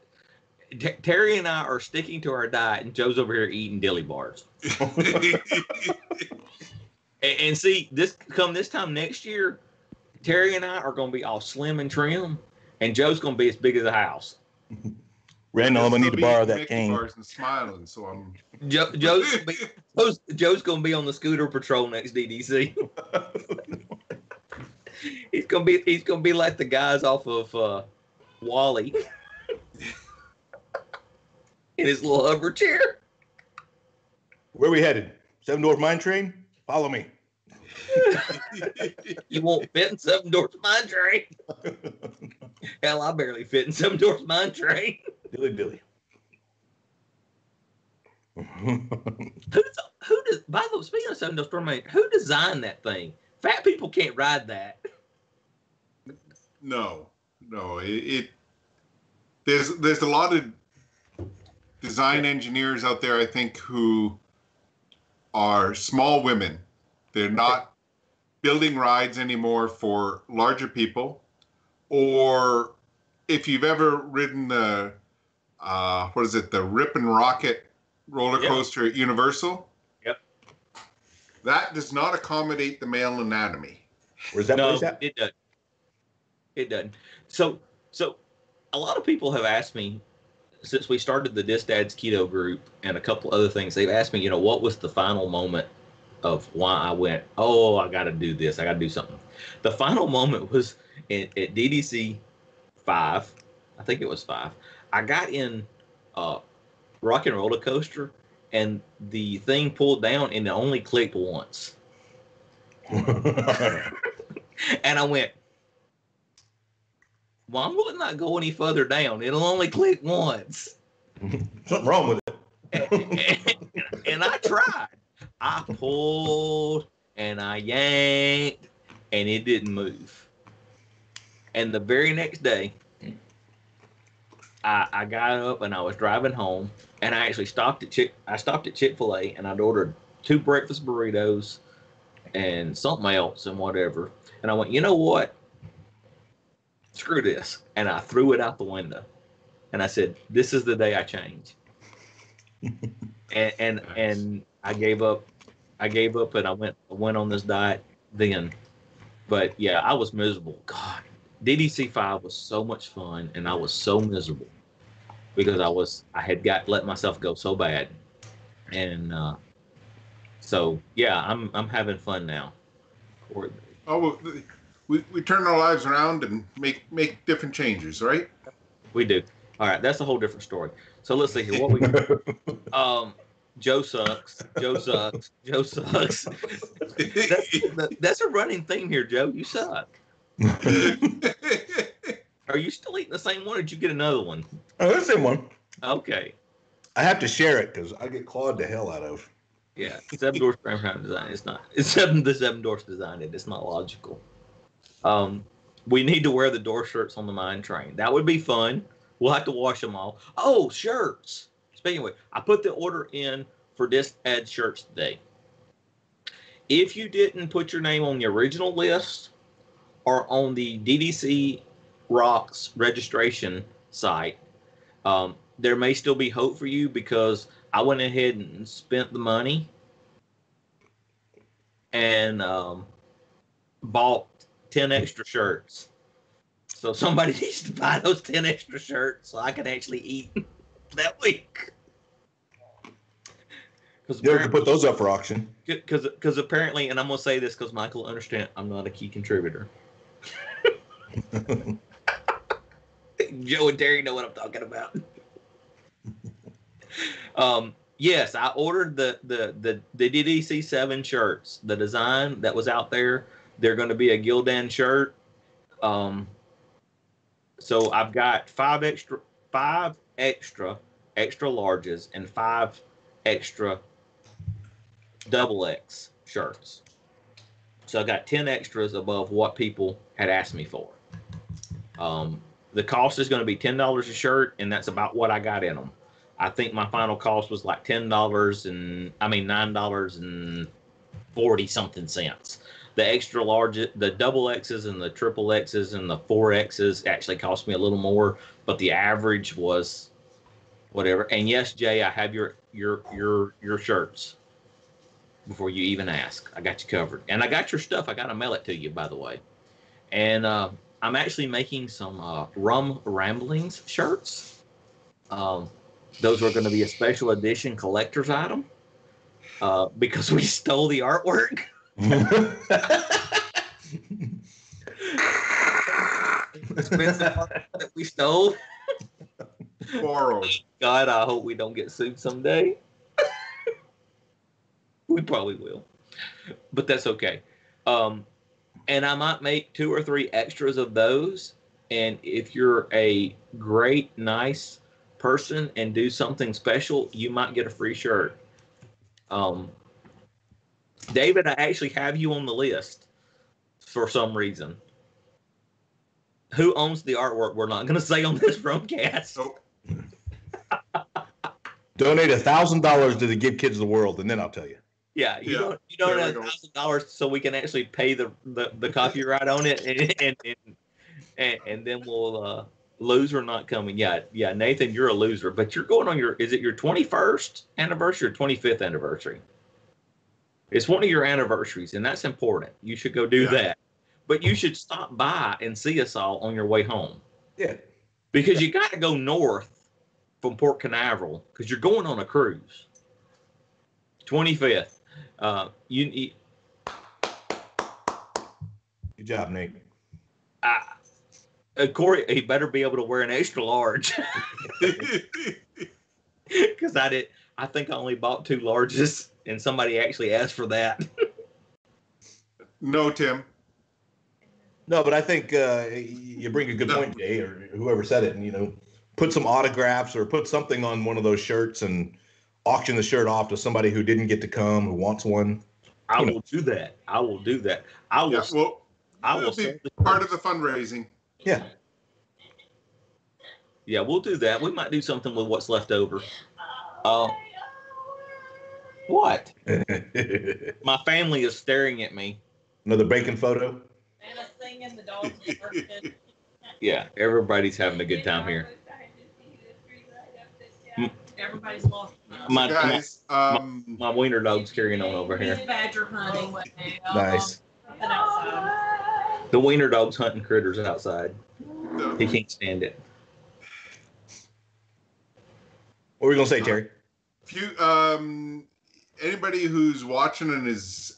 S5: Terry and I are sticking to our diet, and Joe's over here eating dilly bars. and see, this time next year, Terry and I are going to be all slim and trim, and Joe's going to be as big as a house.
S7: Randall, I'm gonna need to borrow that
S6: Mickey
S7: cane.
S6: bars and smiling, so I'm.
S5: Joe's gonna be on the scooter patrol next DDC. he's gonna be like the guys off of Wally in his little hover chair.
S7: Where are we headed? Seven Dwarf Mine Train? Follow me.
S5: You won't fit in Seven Dwarfs Mine Train. Hell, I barely fit in Seven Dwarfs Mine Train.
S7: Dilly.
S5: Who does? By the way, speaking of Seven Dwarfs Mine Train, who designed that thing? Fat people can't ride that.
S6: No. There's a lot of design engineers out there, I think, who are small women. They're not building rides anymore for larger people. Or if you've ever ridden the the Rip and Rocket roller coaster at Universal.
S5: Yep.
S6: That does not accommodate the male anatomy.
S7: Where's that place at?
S5: It doesn't. It doesn't. So a lot of people have asked me, since we started the DisDads Keto group and a couple other things, they've asked me, what was the final moment of why I went, I got to do this. I got to do something. The final moment was at DDC 5. I think it was 5. I got in Rock and Roller Coaster, and the thing pulled down, and it only clicked once. And I went, why will it not go any further down? It'll only click once.
S7: Something wrong with it.
S5: And I tried. I pulled and I yanked, and it didn't move. And the very next day, I got up and I was driving home, and I actually stopped at Chick-fil-A, and I'd ordered 2 breakfast burritos and something else and whatever. And I went, you know what? Screw this. And I threw it out the window. And I said, this is the day I change. and I gave up and I went on this diet then. But yeah, I was miserable. God, DDC 5 was so much fun, and I was so miserable because I had let myself go so bad. And so yeah, I'm having fun now.
S6: We turn our lives around and make different changes, right?
S5: We do. All right, that's a whole different story. So let's see here. What we Joe sucks. Joe sucks. Joe sucks. That's a running theme here, Joe. You suck. Are you still eating the same one, or did you get another one?
S7: Oh, that's the same one.
S5: Okay.
S7: I have to share it because I get clawed the hell out of.
S5: Yeah, Seven Dwarfs design. It's not. The Seven Dwarfs designed it. It's not logical. We need to wear the door shirts on the mine train. That would be fun. We'll have to wash them all. Oh, shirts. Speaking of which, I put the order in for DisDads shirts today. If you didn't put your name on the original list or on the DDC Rocks registration site, there may still be hope for you because I went ahead and spent the money and bought 10 extra shirts. So somebody needs to buy those 10 extra shirts so I can actually eat that week.
S7: You have to put those up for auction.
S5: Because apparently, and I'm going to say this because Michael will understand, I'm not a key contributor. Joe and Terry know what I'm talking about. Yes, I ordered the DDC 7 shirts. The design that was out there, they're going to be a Gildan shirt. So I've got 5 extra larges and 5 extra XX shirts. So I got 10 extras above what people had asked me for. The cost is going to be $10 a shirt, and that's about what I got in them. I think my final cost was like $9.40 something cents. The extra large, the double X's and the triple X's and the 4X's actually cost me a little more, but the average was whatever. And yes, Jay, I have your shirts. Before you even ask, I got you covered, and I got your stuff. I got to mail it to you, by the way. And I'm actually making some Rum Ramblings shirts. Those are going to be a special edition collector's item because we stole the artwork. Expensive art that we stole.
S6: Borrowed.
S5: God, I hope we don't get sued someday. We probably will, but that's okay. And I might make 2 or 3 extras of those. And if you're a great, nice person and do something special, you might get a free shirt. David, I actually have you on the list for some reason. Who owns the artwork? We're not going to say on this broadcast.
S6: Nope.
S7: Donate $1,000 to the Give Kids the World, and then I'll tell you.
S5: Yeah, you don't have $1,000 so we can actually pay the copyright on it, and then we'll loser not coming. Yeah, Nathan, you're a loser, but you're going on is it your 21st anniversary or 25th anniversary? It's one of your anniversaries, and that's important. You should go do that, but you should stop by and see us all on your way home.
S7: Yeah,
S5: because you got to go north from Port Canaveral because you're going on a cruise. 25th. Good
S7: job, Nate.
S5: Corey, he better be able to wear an extra large. Because I think I only bought 2 larges, and somebody actually asked for that.
S6: No, Tim.
S7: No, but I think you bring a good point, Jay, or whoever said it, and put some autographs or put something on one of those shirts and auction the shirt off to somebody who didn't get to come, who wants one.
S5: I will do that. I will be part
S6: of the fundraising.
S7: Yeah.
S5: Yeah, we'll do that. We might do something with what's left over. What? My family is staring at me.
S7: Another bacon photo?
S8: And a singing, the dogs barking.
S5: Yeah, everybody's having a good time here.
S8: Everybody's lost.
S5: My wiener dog's carrying on over here.
S8: He's badger hunting.
S7: Nice.
S8: Outside.
S5: The wiener dog's hunting critters outside. He can't stand it.
S7: What were you gonna say, Terry?
S6: Anybody who's watching and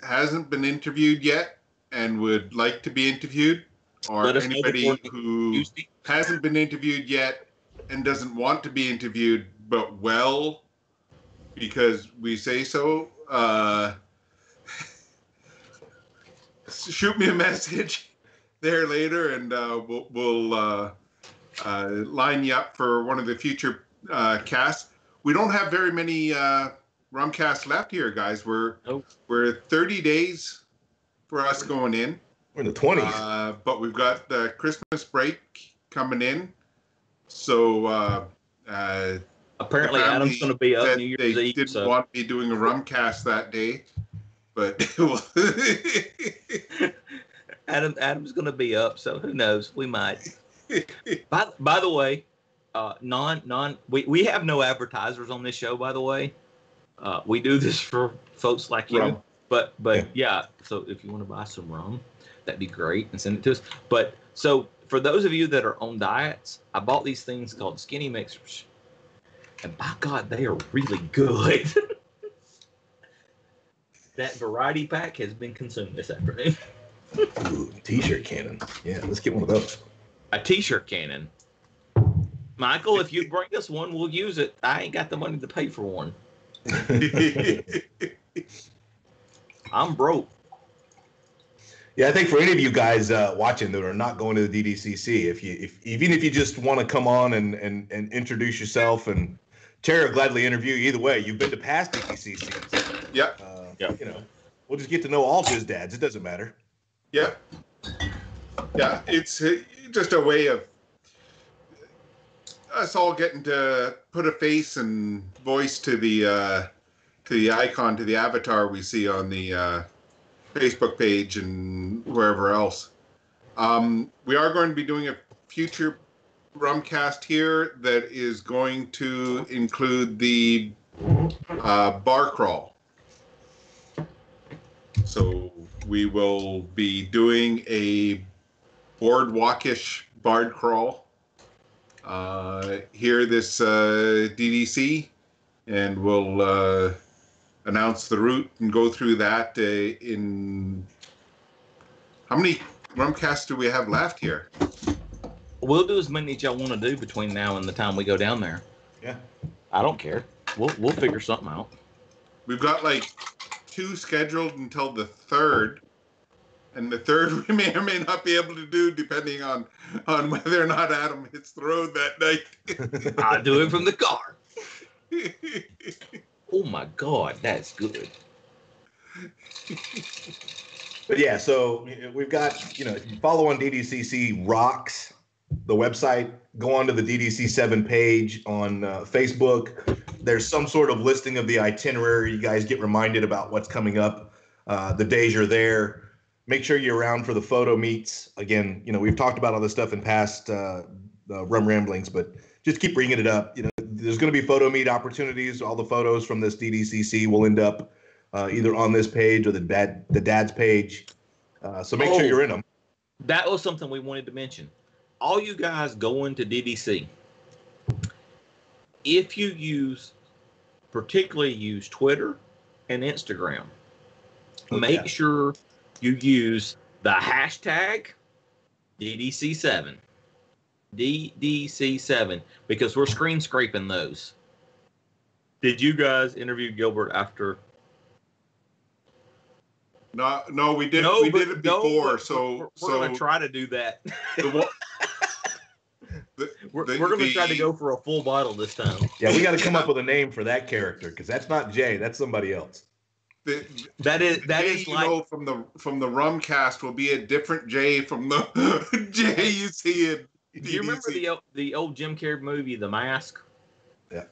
S6: hasn't been interviewed yet and would like to be interviewed, or anybody who hasn't been interviewed yet and doesn't want to be interviewed but because we say so, shoot me a message there later, and we'll line you up for one of the future casts. We don't have very many Rumcasts left here, guys. We're 30 days for us going in.
S7: We're in the 20s.
S6: But we've got the Christmas break coming in. So
S5: apparently Adam's going to be up New Year's Eve.
S6: They didn't want me doing a Rumcast that day, but
S5: Adam's going to be up, so who knows? We might. By the way, we have no advertisers on this show. By the way, we do this for folks like you.
S6: Rum.
S5: But yeah. So if you want to buy some rum, that'd be great and send it to us. But so for those of you that are on diets, I bought these things called skinny mixers, and by God, they are really good. That variety pack has been consumed this afternoon.
S7: Ooh, t-shirt cannon. Yeah, let's get one of those.
S5: A t-shirt cannon. Michael, if you bring us one, we'll use it. I ain't got the money to pay for one. I'm broke.
S7: Yeah, I think for any of you guys watching that are not going to the DDCC, even if you just want to come on and introduce yourself, and Terry will gladly interview you either way. You've been to past DDCCs.
S6: Yeah.
S7: We'll just get to know all DisDads. It doesn't matter.
S6: Yeah. Yeah. It's just a way of us all getting to put a face and voice to the icon, to the avatar we see on the Facebook page and wherever else. We are going to be doing a future Rumcast here that is going to include the bar crawl. So we will be doing a boardwalkish bar crawl here this DDC, and we'll announce the route and go through that in... How many Rumcasts do we have left here?
S5: We'll do as many as y'all want to do between now and the time we go down there.
S7: Yeah.
S5: I don't care. We'll figure something out.
S6: We've got like 2 scheduled until the 3rd, and the 3rd we may or may not be able to do depending on whether or not Adam hits the road that night.
S5: I'll do it from the car. Oh my God, that's good.
S7: But yeah, so we've got, follow on DDCC Rocks, the website, go on to the DDC7 page on Facebook. There's some sort of listing of the itinerary. You guys get reminded about what's coming up the days you're there. Make sure you're around for the photo meets. Again, we've talked about all this stuff in past Rum Ramblings, but just keep bringing it up. There's going to be photo meet opportunities. All the photos from this DDCC will end up either on this page or the dad's page. So make sure you're in them.
S5: That was something we wanted to mention. All you guys going to DDC, if you particularly use Twitter and Instagram, make sure you use the hashtag DDC7. DDC7, because we're screen scraping those. Did you guys interview Gilbert after?
S6: No, we did. We did it before. So
S5: we're gonna try to do that. We're gonna try to go for a full bottle this time.
S7: Yeah, we got to come up with a name for that character, because that's not Jay. That's somebody else.
S5: That is like,
S6: from the Rumcast will be a different Jay from the Jay you see in DDC.
S5: Do you remember the old Jim Carrey movie, The Mask?
S7: Yeah.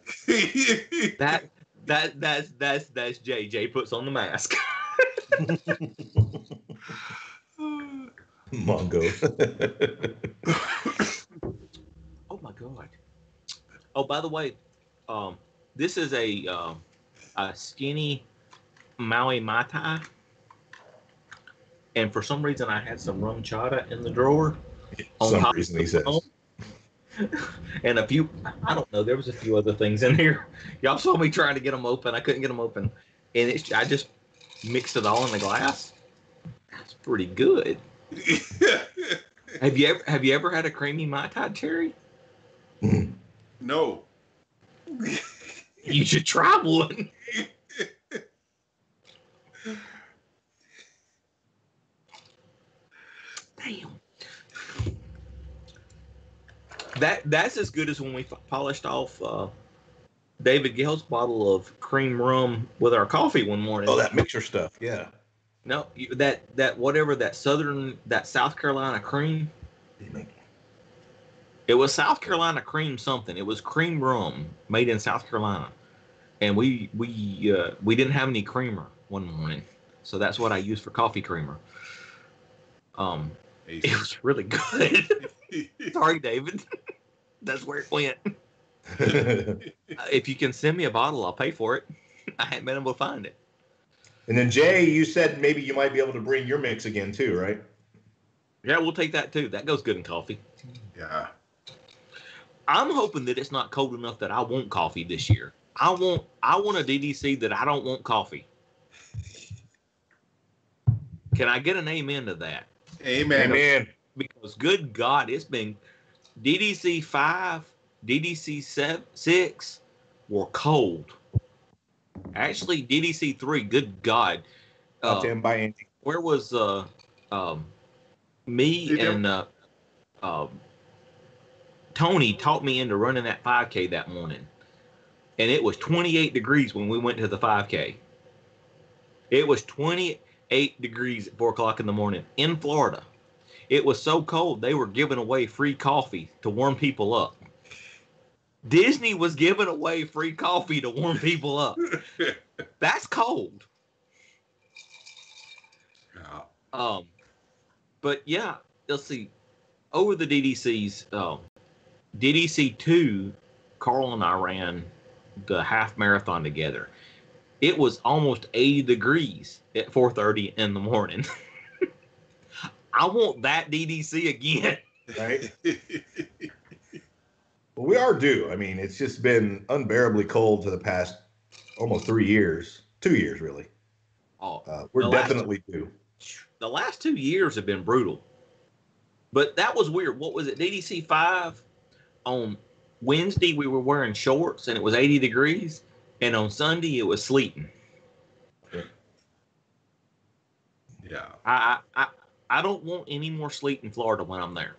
S5: That's Jay. Jay puts on the mask.
S7: Mongo.
S5: Oh my God. Oh, by the way, this is a skinny Maui Mai Tai, and for some reason I had some rum chata in the drawer.
S7: Some reason he says.
S5: And a few, I don't know, there was a few other things in here. Y'all saw me trying to get them open. I couldn't get them open, and I just mixed it all in the glass. That's pretty good. Have you ever had a creamy Mai Tai cherry?
S6: No.
S5: You should try one. Damn. That's as good as when we polished off David Gale's bottle of cream rum with our coffee one morning.
S7: Oh, that mixer stuff. Yeah.
S5: No, that South Carolina cream. It was South Carolina cream something. It was cream rum made in South Carolina, and we didn't have any creamer one morning, so that's what I used for coffee creamer. It was really good. Sorry, David. That's where it went. If you can send me a bottle, I'll pay for it. I haven't been able to find it.
S7: And then Jay, you said maybe you might be able to bring your mix again too, right?
S5: Yeah, we'll take that too. That goes good in coffee.
S6: Yeah.
S5: I'm hoping that it's not cold enough that I want coffee this year. I want a DDC that I don't want coffee. Can I get an amen to that?
S6: Amen.
S7: Amen.
S5: Because good God, it's been DDC 5, DDC 6 were cold. Actually, DDC 3, good God.
S7: By Andy.
S5: Where was me and Tony taught me into running that 5K that morning. And it was 28 degrees when we went to the 5K. It was 28 degrees at 4 o'clock in the morning in Florida. It was so cold they were giving away free coffee to warm people up. Disney was giving away free coffee to warm people up. That's cold.
S6: Yeah.
S5: But yeah, let's see. Over the DDCs, DDC 2, Carl and I ran the half marathon together. It was almost 80 degrees at 4:30 in the morning. I want that DDC again.
S7: Right? Well, we are due. I mean, it's just been unbearably cold for the past almost 3 years. 2 years, really. We're definitely due.
S5: The last 2 years have been brutal. But that was weird. What was it? DDC 5 on Wednesday we were wearing shorts and it was 80 degrees, and on Sunday it was sleeting.
S6: Yeah.
S5: I don't want any more sleet in Florida when I'm there.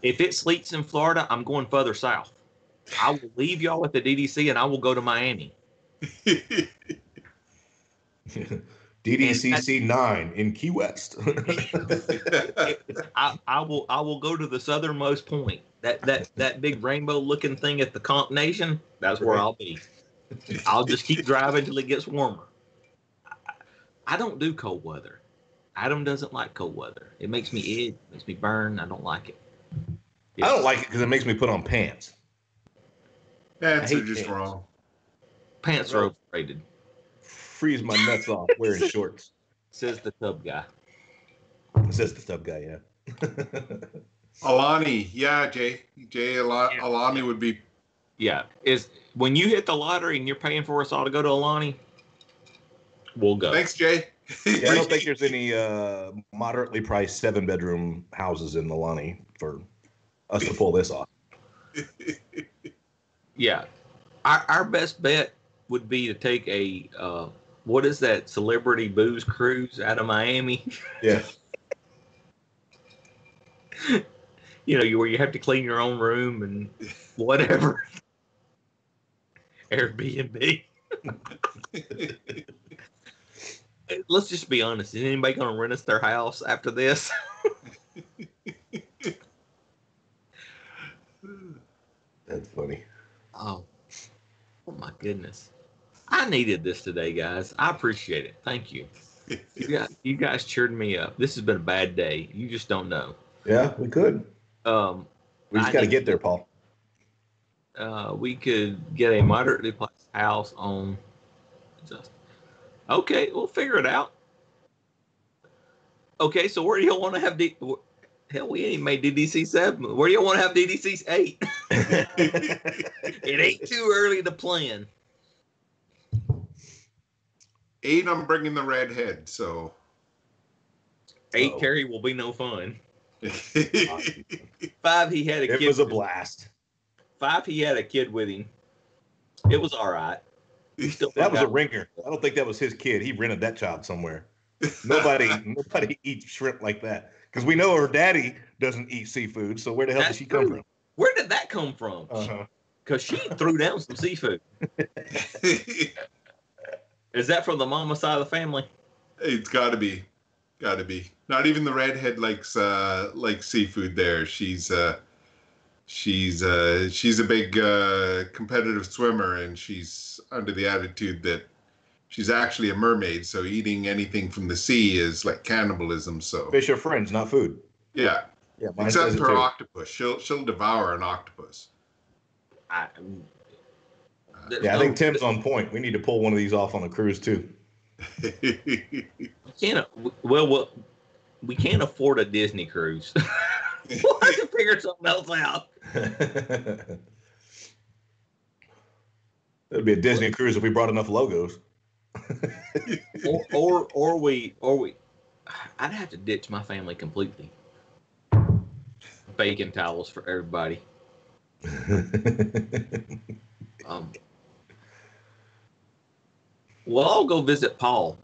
S5: If it sleets in Florida, I'm going further south. I will leave y'all at the DDC and I will go to Miami.
S7: DDCC 9 in Key West.
S5: I will go to the southernmost point. That big rainbow looking thing at the Comp Nation, that's where I'll be. I'll just keep driving till it gets warmer. I don't do cold weather. Adam doesn't like cold weather. It makes me itch, makes me burn. I don't like it.
S7: I don't like it because it makes me put on pants.
S6: Pants are just wrong.
S5: Pants are overrated.
S7: Freeze my nuts off wearing shorts.
S5: Says the tub guy.
S7: Says the tub guy, yeah.
S6: Alani, yeah, Alani would be.
S5: Yeah, is when you hit the lottery and you're paying for us all to go to Alani, we'll go.
S6: Thanks, Jay.
S7: Yeah, I don't think there's any moderately priced 7-bedroom houses in Alani for us to pull this off.
S5: Yeah, our best bet would be to take a what is that celebrity booze cruise out of Miami?
S7: Yeah.
S5: You know, where you have to clean your own room and whatever. Airbnb. Let's just be honest. Is anybody going to rent us their house after this?
S7: That's funny.
S5: Oh my goodness. I needed this today, guys. I appreciate it. Thank you. You guys cheered me up. This has been a bad day. You just don't know.
S7: Yeah, we could. We just got to get there, Paul.
S5: We could get a moderately priced house on. Okay, we'll figure it out. Okay, so where do you want to have hell, we ain't made DDC 7. Where do you want to have DDC 8? It ain't too early to plan.
S6: 8, I'm bringing the redhead, so.
S5: 8 carry will be no fun. 5, he had a kid.
S7: It was a blast.
S5: 5, he had a kid with him. It was all right.
S7: That was a ringer. I don't think that was his kid. He rented that child somewhere. Nobody eats shrimp like that. Because we know her daddy doesn't eat seafood. So where the hell did she come from?
S5: Where did that come from? Because she threw down some seafood. Is that from the mama side of the family?
S6: It's got to be. Got to be. Not even the redhead likes seafood there. She's a big competitive swimmer, and she's under the attitude that she's actually a mermaid, so eating anything from the sea is like cannibalism. So
S7: fish are friends, not food.
S6: Yeah.
S7: Yeah.
S6: Except for octopus, she'll devour an octopus.
S7: I think Tim's on point. We need to pull one of these off on a cruise too.
S5: We can't afford a Disney cruise. We'll have to figure something else out.
S7: It'd be a Disney cruise if we brought enough logos.
S5: or we I'd have to ditch my family completely. Bacon towels for everybody. Well, I'll go visit Paul.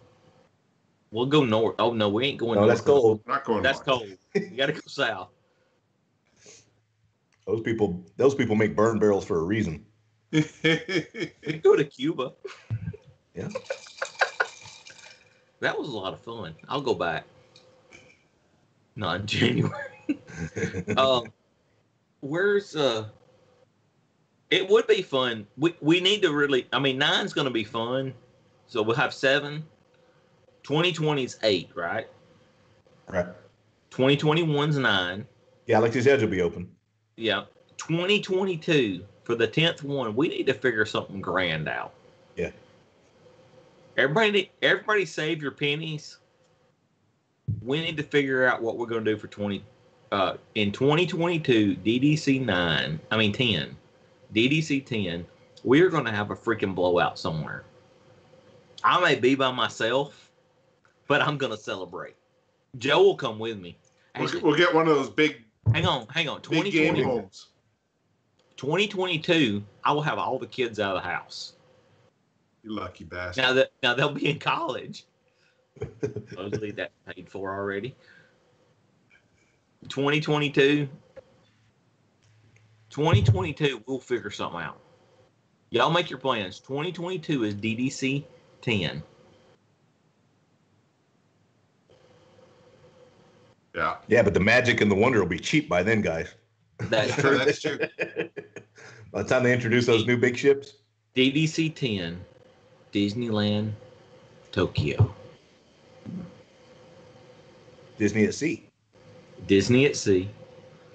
S5: We'll go north. Oh no, we ain't going north.
S7: No, that's cold.
S6: Not going
S5: That's
S6: north.
S5: cold. You gotta go south.
S7: Those people make burn barrels for a reason.
S5: We can go to Cuba.
S7: Yeah.
S5: That was a lot of fun. I'll go back. Not in January. Where's it would be fun. We need to really, I mean, 9's going to be fun. So we'll have 7. 2020's 8, right?
S7: Right.
S5: 2021's 9.
S7: Galaxy's Edge will be open.
S5: Yeah. 2022 for the 10th one, we need to figure something grand out.
S7: Yeah.
S5: Everybody save your pennies. We need to figure out what we're going to do for in 2022, DDC 10, DDC 10, we are going to have a freaking blowout somewhere. I may be by myself, but I'm going to celebrate. Joe will come with me. Actually,
S6: We'll get one of those big.
S5: hang on.
S6: Big game homes.
S5: 2022, I will have all the kids out of the house.
S6: You lucky bastard.
S5: Now they'll be in college. Supposedly that's paid for already. 2022, we'll figure something out. Y'all make your plans. 2022 is DDC 10.
S6: Yeah.
S7: Yeah, but the magic and the wonder will be cheap by then, guys.
S5: That's true.
S6: That's true.
S7: By the time they introduce those new big ships.
S5: DDC 10, Disneyland, Tokyo.
S7: Disney at sea.
S5: Disney at sea.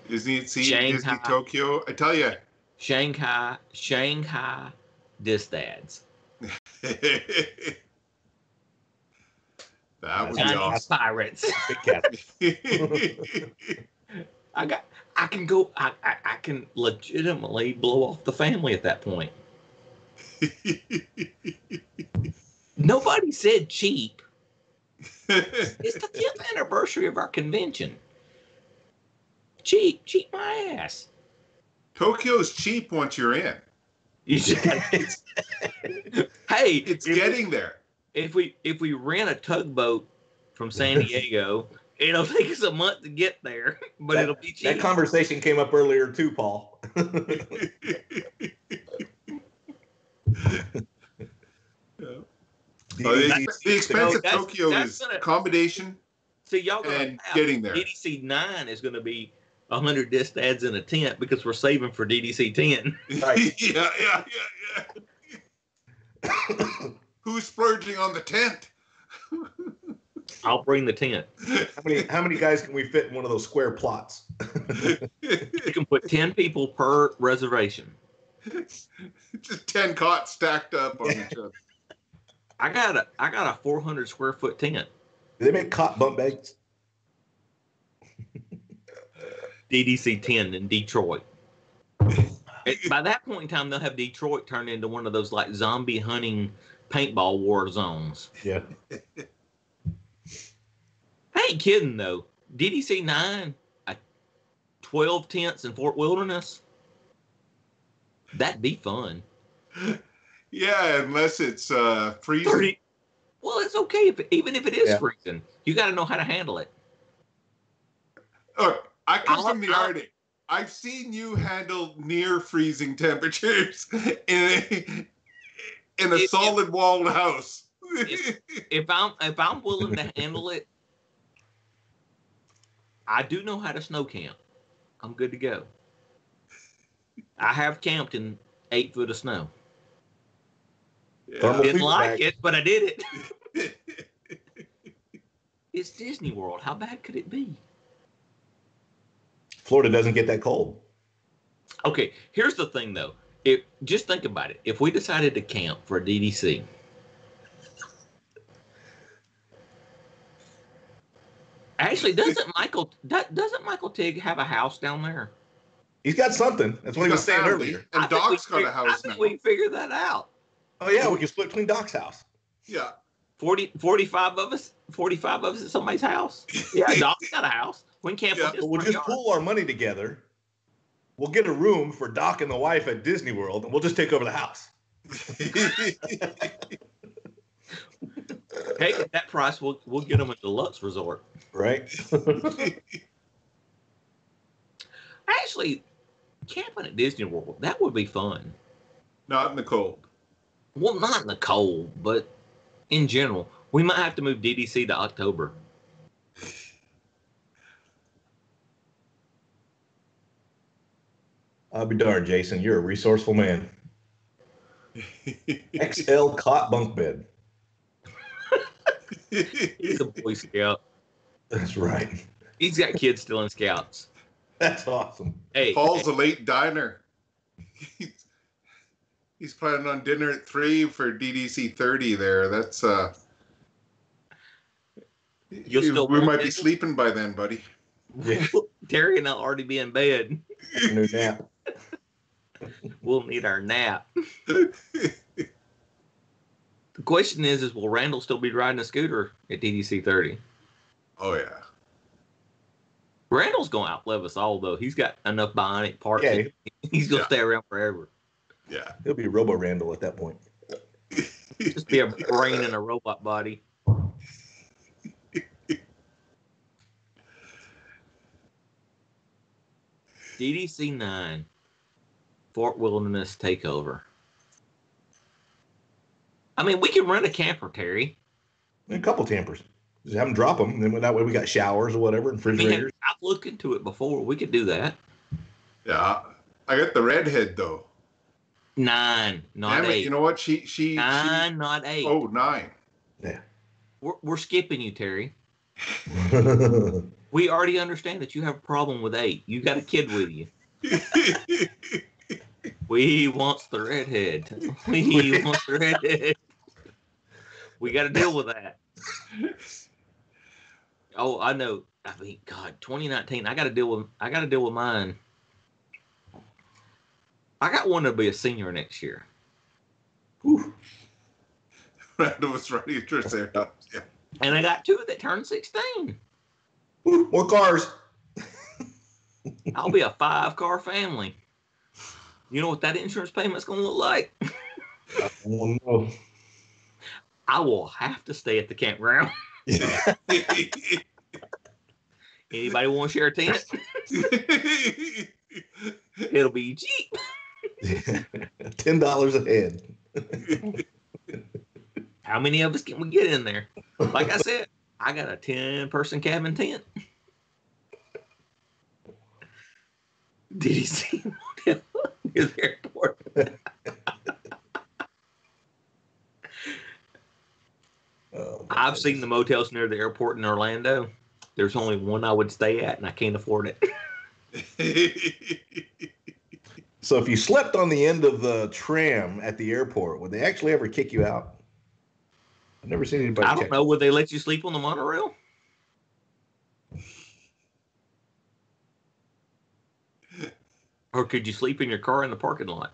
S6: Disney at sea,
S5: Shanghai.
S6: Disney Tokyo. I tell you.
S5: Shanghai, DisDads.
S6: That would be
S5: Chinese
S6: awesome.
S5: pirates.
S7: Big cat.
S5: I can legitimately blow off the family at that point. Nobody said cheap. It's the 10th anniversary of our convention. Cheap my ass.
S6: Tokyo's cheap once you're in.
S5: You just hey,
S6: It's getting there.
S5: If we rent a tugboat from San Diego, it'll take us a month to get there, but it'll be cheap.
S7: That conversation came up earlier too, Paul.
S6: The expense of Tokyo
S5: that's
S6: is
S5: gonna-
S6: accommodation.
S5: See, y'all gonna
S6: and
S5: have
S6: getting there.
S5: DDC 9 is going to be 100 DisDads in a tent because we're saving for DDC 10.
S7: Right.
S6: Yeah. Who's splurging on the tent?
S5: I'll bring the tent.
S7: How many guys can we fit in one of those square plots?
S5: You can put 10 people per reservation.
S6: Just 10 cots stacked up on each other.
S5: I got a 400 square foot tent.
S7: Do they make cot bunk beds?
S5: DDC 10 in Detroit. By that point in time, they'll have Detroit turned into one of those like zombie hunting paintball war zones.
S7: Yeah.
S5: I ain't kidding though. DDC 9, 12 tents in Fort Wilderness. That'd be fun.
S6: Yeah, unless it's freezing.
S5: 30. Well, it's okay even if it is
S7: Yeah.
S5: freezing. You got to know how to handle it.
S6: Look, I come from the
S5: I'll-
S6: Arctic. I've seen you handle near freezing temperatures in a solid walled house.
S5: If I'm willing to handle it, I do know how to snow camp. I'm good to go. I have camped in 8 foot of snow.
S7: Thermal
S5: Didn't
S7: super
S5: like
S7: bag.
S5: it, but I did it. It's Disney World. How bad could it be?
S7: Florida doesn't get that cold.
S5: Okay, here's the thing though. Just think about it. If we decided to camp for a DDC, actually, doesn't Michael Tigg have a house down there?
S7: He's got something. That's what he was saying earlier.
S6: And
S5: I think
S6: Doc's
S5: we
S6: got a
S5: fig- I
S6: house
S5: think
S6: now.
S5: we can figure that out.
S7: Oh yeah, we can split between Doc's house.
S6: Yeah.
S5: 45 of us at somebody's house. Yeah, Doc's got a house. We can camp
S6: Yeah,
S5: in his
S7: But we'll
S5: front
S7: just
S5: yard.
S7: pool our money together. We'll get a room for Doc and the wife at Disney World, and we'll just take over the house.
S5: Hey, at that price, we'll get them a deluxe resort.
S7: Right?
S5: Actually, camping at Disney World, that would be fun.
S6: Not in the cold.
S5: Well, not in the cold, but in general. We might have to move DDC to October.
S7: I'll be darned, Jason. You're a resourceful man. XL cot bunk bed.
S5: He's a Boy Scout.
S7: That's right.
S5: He's got kids still in Scouts.
S7: That's awesome.
S5: Hey,
S6: Paul's a late diner. He's planning on dinner at 3 for DDC 30 there. That's we might be sleeping by then, buddy.
S7: Yeah.
S5: Terry and I'll already be in bed.
S7: New nap.
S5: We'll need our nap. The question is will Randall still be riding a scooter at DDC 30?
S6: Oh, yeah.
S5: Randall's going to outlive us all, though. He's got enough bionic parts.
S7: Yeah.
S5: He's going to stay around forever.
S6: Yeah.
S7: He'll be Robo Randall at that point.
S5: Just be a brain in a robot body. DDC 9, Fort Wilderness Takeover. I mean, we can rent a camper, Terry.
S7: A couple campers. Just have them drop them. And then that way we got showers or whatever and refrigerators.
S5: I've looked into it before. We could do that.
S6: Yeah. I got the redhead, though.
S5: 9, not
S6: Damn it,
S5: 8.
S6: you know what?
S5: 9, not 8.
S6: Oh, 9.
S7: Yeah.
S5: We're skipping you, Terry. We already understand that you have a problem with 8. You got a kid with you. We wants the redhead. We wants the redhead. We got to deal with that. Oh, I know. I mean, God, 2019. I got to deal with mine. I got one to be a senior next year.
S6: Randall was ready to say yeah.
S5: And I got 2 that turn 16.
S7: Ooh, more cars.
S5: I'll be a 5-car family. You know what that insurance payment's going to look like?
S7: I don't know.
S5: I will have to stay at the campground. Anybody want to share a tent? It'll be cheap.
S7: $10 a head.
S5: How many of us can we get in there? Like I said, I got a 10-person cabin tent. Did he see near the airport? I've seen the motels near the airport in Orlando. There's only one I would stay at, and I can't afford it.
S7: So if you slept on the end of the tram at the airport, would they actually ever kick you out? I've never seen anybody.
S5: I don't know. Would they let you sleep on the monorail? Or could you sleep in your car in the parking lot?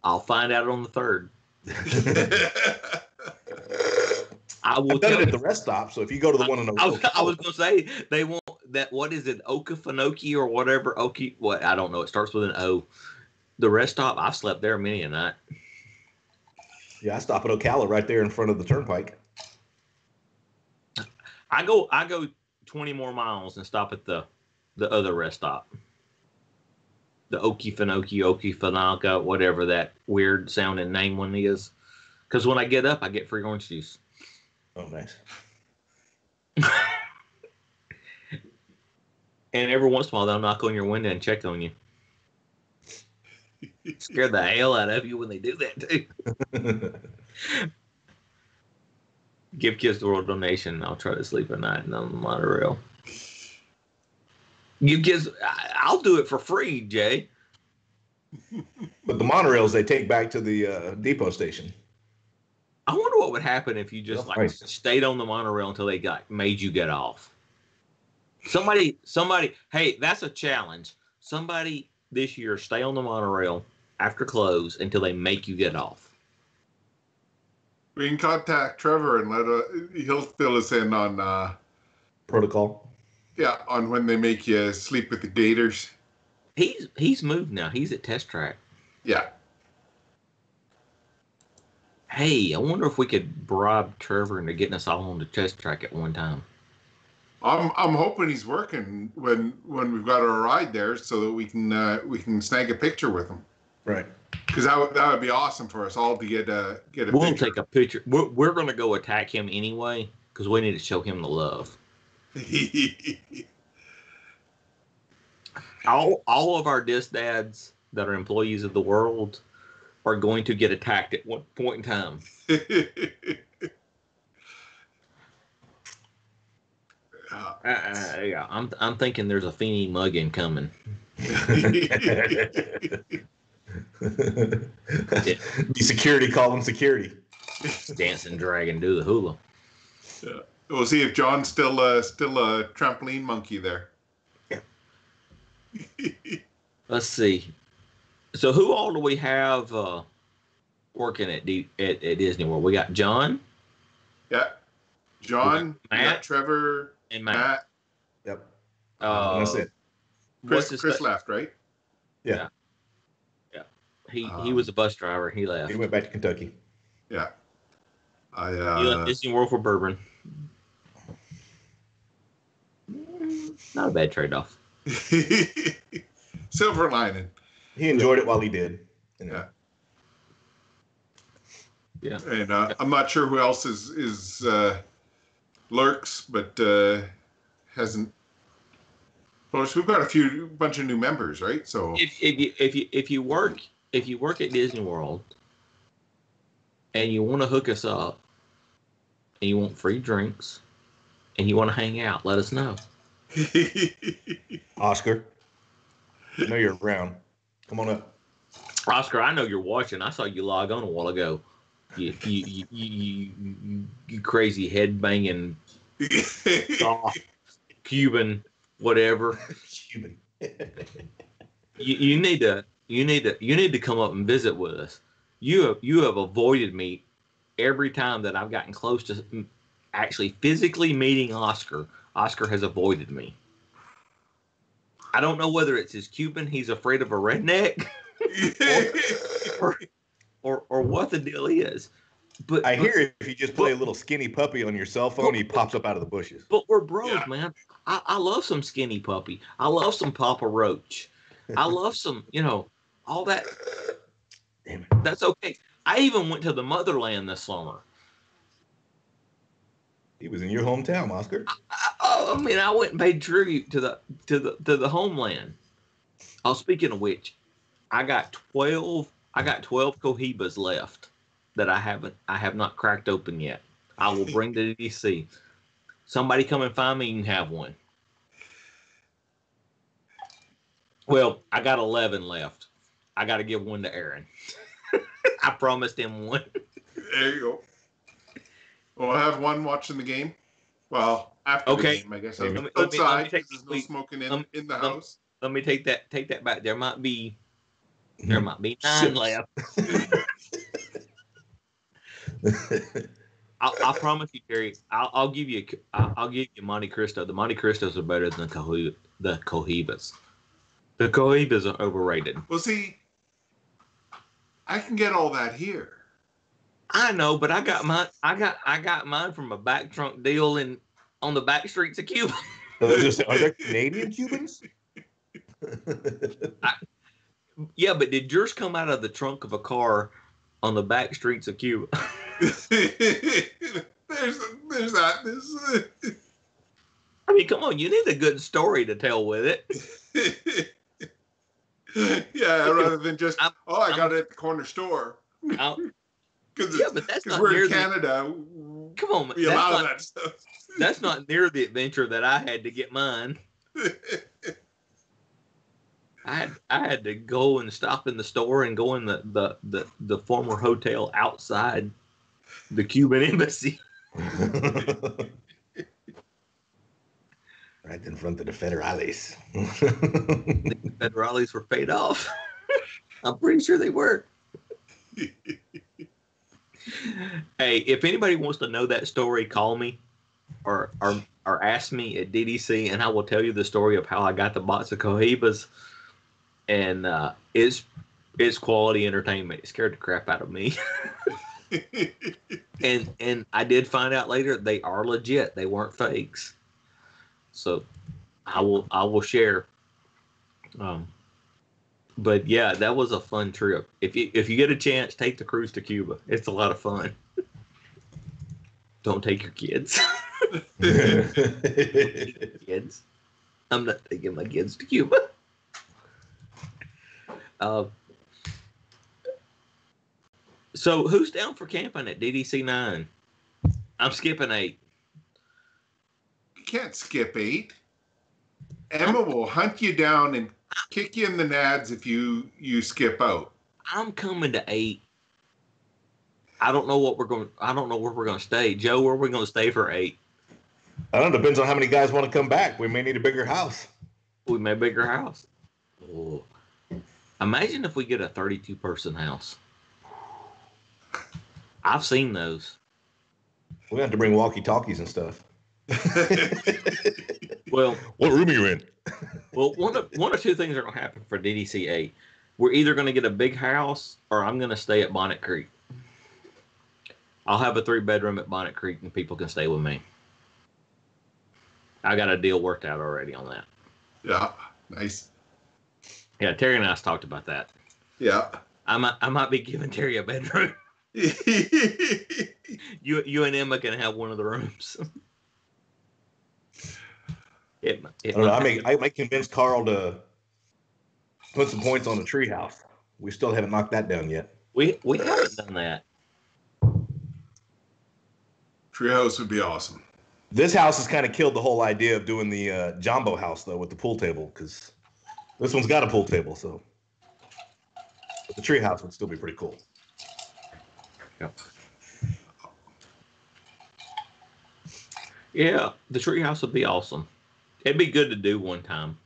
S5: I'll find out on the 3rd. I will
S7: I've done
S5: tell
S7: it at
S5: you.
S7: the rest stop. So if you go to the one in
S5: I was going to say they want that. What is it? Okefenokee or whatever. Okie. What? I don't know. It starts with an O. The rest stop. I've slept there many a night.
S7: Yeah, I stop at Ocala right there in front of the turnpike.
S5: I go 20 more miles and stop at the other rest stop. The Okefenokee, Okefenaka, whatever that weird sounding name one is. Because when I get up, I get free orange juice.
S7: Oh, nice.
S5: And every once in a while, they'll knock on your window and check on you. Scare the hell out of you when they do that, too. Give Kids the World donation. I'll try to sleep at night on the monorail. Give kids, I'll do it for free, Jay.
S7: But the monorails they take back to the depot station.
S5: I wonder what would happen if you just
S7: Right.
S5: stayed on the monorail until they made you get off. Somebody, hey, that's a challenge. Somebody this year stay on the monorail after close until they make you get off.
S6: We can contact Trevor and he'll fill us in on
S7: Protocol.
S6: yeah, on when they make you sleep with the gators.
S5: He's moved now. He's at Test Track.
S6: Yeah.
S5: Hey, I wonder if we could bribe Trevor into getting us all on the Test Track at one time.
S6: I'm hoping he's working when we've got our ride there, so that we can snag a picture with him.
S7: Right.
S6: Because that would be awesome for us all to get a
S5: We'll
S6: picture.
S5: take a picture. We're going to go attack him anyway because we need to show him the love. all of our DisDads that are employees of the world are going to get attacked at one point in time. Yeah, I'm thinking there's a Feeny mugging coming.
S7: Be security calling security.
S5: Dancing dragon, do the hula.
S6: Yeah. We'll see if John's still a trampoline monkey there.
S5: Let's see. So who all do we have working at Disney World? We got John.
S6: Yeah. John,
S5: Matt,
S6: we got Trevor,
S5: and Matt.
S7: Yep.
S5: That's
S7: it.
S6: Chris left, right?
S7: Yeah.
S5: He was a bus driver. He left.
S7: He went back to Kentucky.
S6: Yeah.
S5: He left Disney World for bourbon. Not a bad trade-off.
S6: Silver lining.
S7: He enjoyed it while he did. You know.
S5: Yeah.
S6: And I'm not sure who else is lurks, but hasn't. Well, we've got a bunch of new members, right? So
S5: if you work at Disney World and you want to hook us up and you want free drinks and you want to hang out, let us know.
S7: Oscar, I know you're around. Come on up.
S5: Oscar, I know you're watching. I saw you log on a while ago. You crazy head banging Cuban whatever.
S7: Cuban.
S5: you need to come up and visit with us. You have avoided me every time that I've gotten close to actually physically meeting Oscar. Oscar has avoided me. I don't know whether it's his Cuban, he's afraid of a redneck, or what the deal is. But
S7: I hear if you just play a little skinny puppy on your cell phone, he pops up out of the bushes.
S5: But we're bros, man. I love some skinny puppy. I love some Papa Roach. I love some, all that.
S7: Damn it.
S5: That's okay. I even went to the motherland this summer.
S7: He was in your hometown, Oscar.
S5: I went and paid tribute to the homeland. Oh, speaking of which, I got 12 cohibas left that I have not cracked open yet. I will bring to DC. Somebody come and find me, you can have one. Well, I got 11 left. I got to give one to Aaron. I promised him one.
S6: There you go. Well, I have one watching the game. Well, after the game, I guess. Outside, there's no smoking in the house.
S5: Let me take that back. There might be 9 left. I promise you, Terry. I'll give you Monte Cristo. The Monte Cristos are better than the Cohibas. The Cohibas are overrated.
S6: Well, see, I can get all that here.
S5: I know, but I got mine from a back trunk deal on the back streets of Cuba.
S7: Are there Canadian Cubans?
S5: Yeah, but did yours come out of the trunk of a car on the back streets of Cuba?
S6: there's that.
S5: I mean, come on, you need a good story to tell with it.
S6: Yeah, rather than just I got it at the corner store.
S5: But that's not
S6: we're in Canada.
S5: Come on, man.
S6: We allow that stuff.
S5: That's not near the adventure that I had to get mine. I had to go and stop in the store and go in the former hotel outside the Cuban embassy.
S7: Right in front of the Federales.
S5: The Federales were paid off. I'm pretty sure they were. Hey, if anybody wants to know that story, call me or ask me at DDC, and I will tell you the story of how I got the box of Cohibas. And it's quality entertainment. It scared the crap out of me. and I did find out later they are legit. They weren't fakes. So I will share. But yeah, that was a fun trip. If you get a chance, take the cruise to Cuba. It's a lot of fun. Don't take your kids. Kids. I'm not taking my kids to Cuba. So who's down for camping at DDC 9? I'm skipping 8.
S6: You can't skip 8. Emma will hunt you down and kick you in the nads if you skip out.
S5: I'm coming to 8. I don't know where we're going to stay. Joe, where are we going to stay for 8?
S7: I don't know. Depends on how many guys want to come back. We may need a bigger house.
S5: We may bigger house. Oh. Imagine if we get a 32-person house. I've seen those.
S7: We have to bring walkie-talkies and stuff.
S5: Well,
S7: what room are you in?
S5: Well, one or two things are going to happen for DDC 8. We're either going to get a big house or I'm going to stay at Bonnet Creek. I'll have a 3-bedroom at Bonnet Creek and people can stay with me. I got a deal worked out already on that.
S6: Yeah, nice.
S5: Yeah, Terry and I talked about that.
S6: Yeah.
S5: I might be giving Terry a bedroom. You and Emma can have one of the rooms.
S7: I don't know. I might convince Carl to put some points on the treehouse. We still haven't knocked that down yet.
S5: We haven't done that.
S6: Treehouse would be awesome.
S7: This house has kind of killed the whole idea of doing the Jumbo house though with the pool table because this one's got a pool table. So but the treehouse would still be pretty cool.
S5: Yep. Yeah, the treehouse would be awesome. It'd be good to do one time.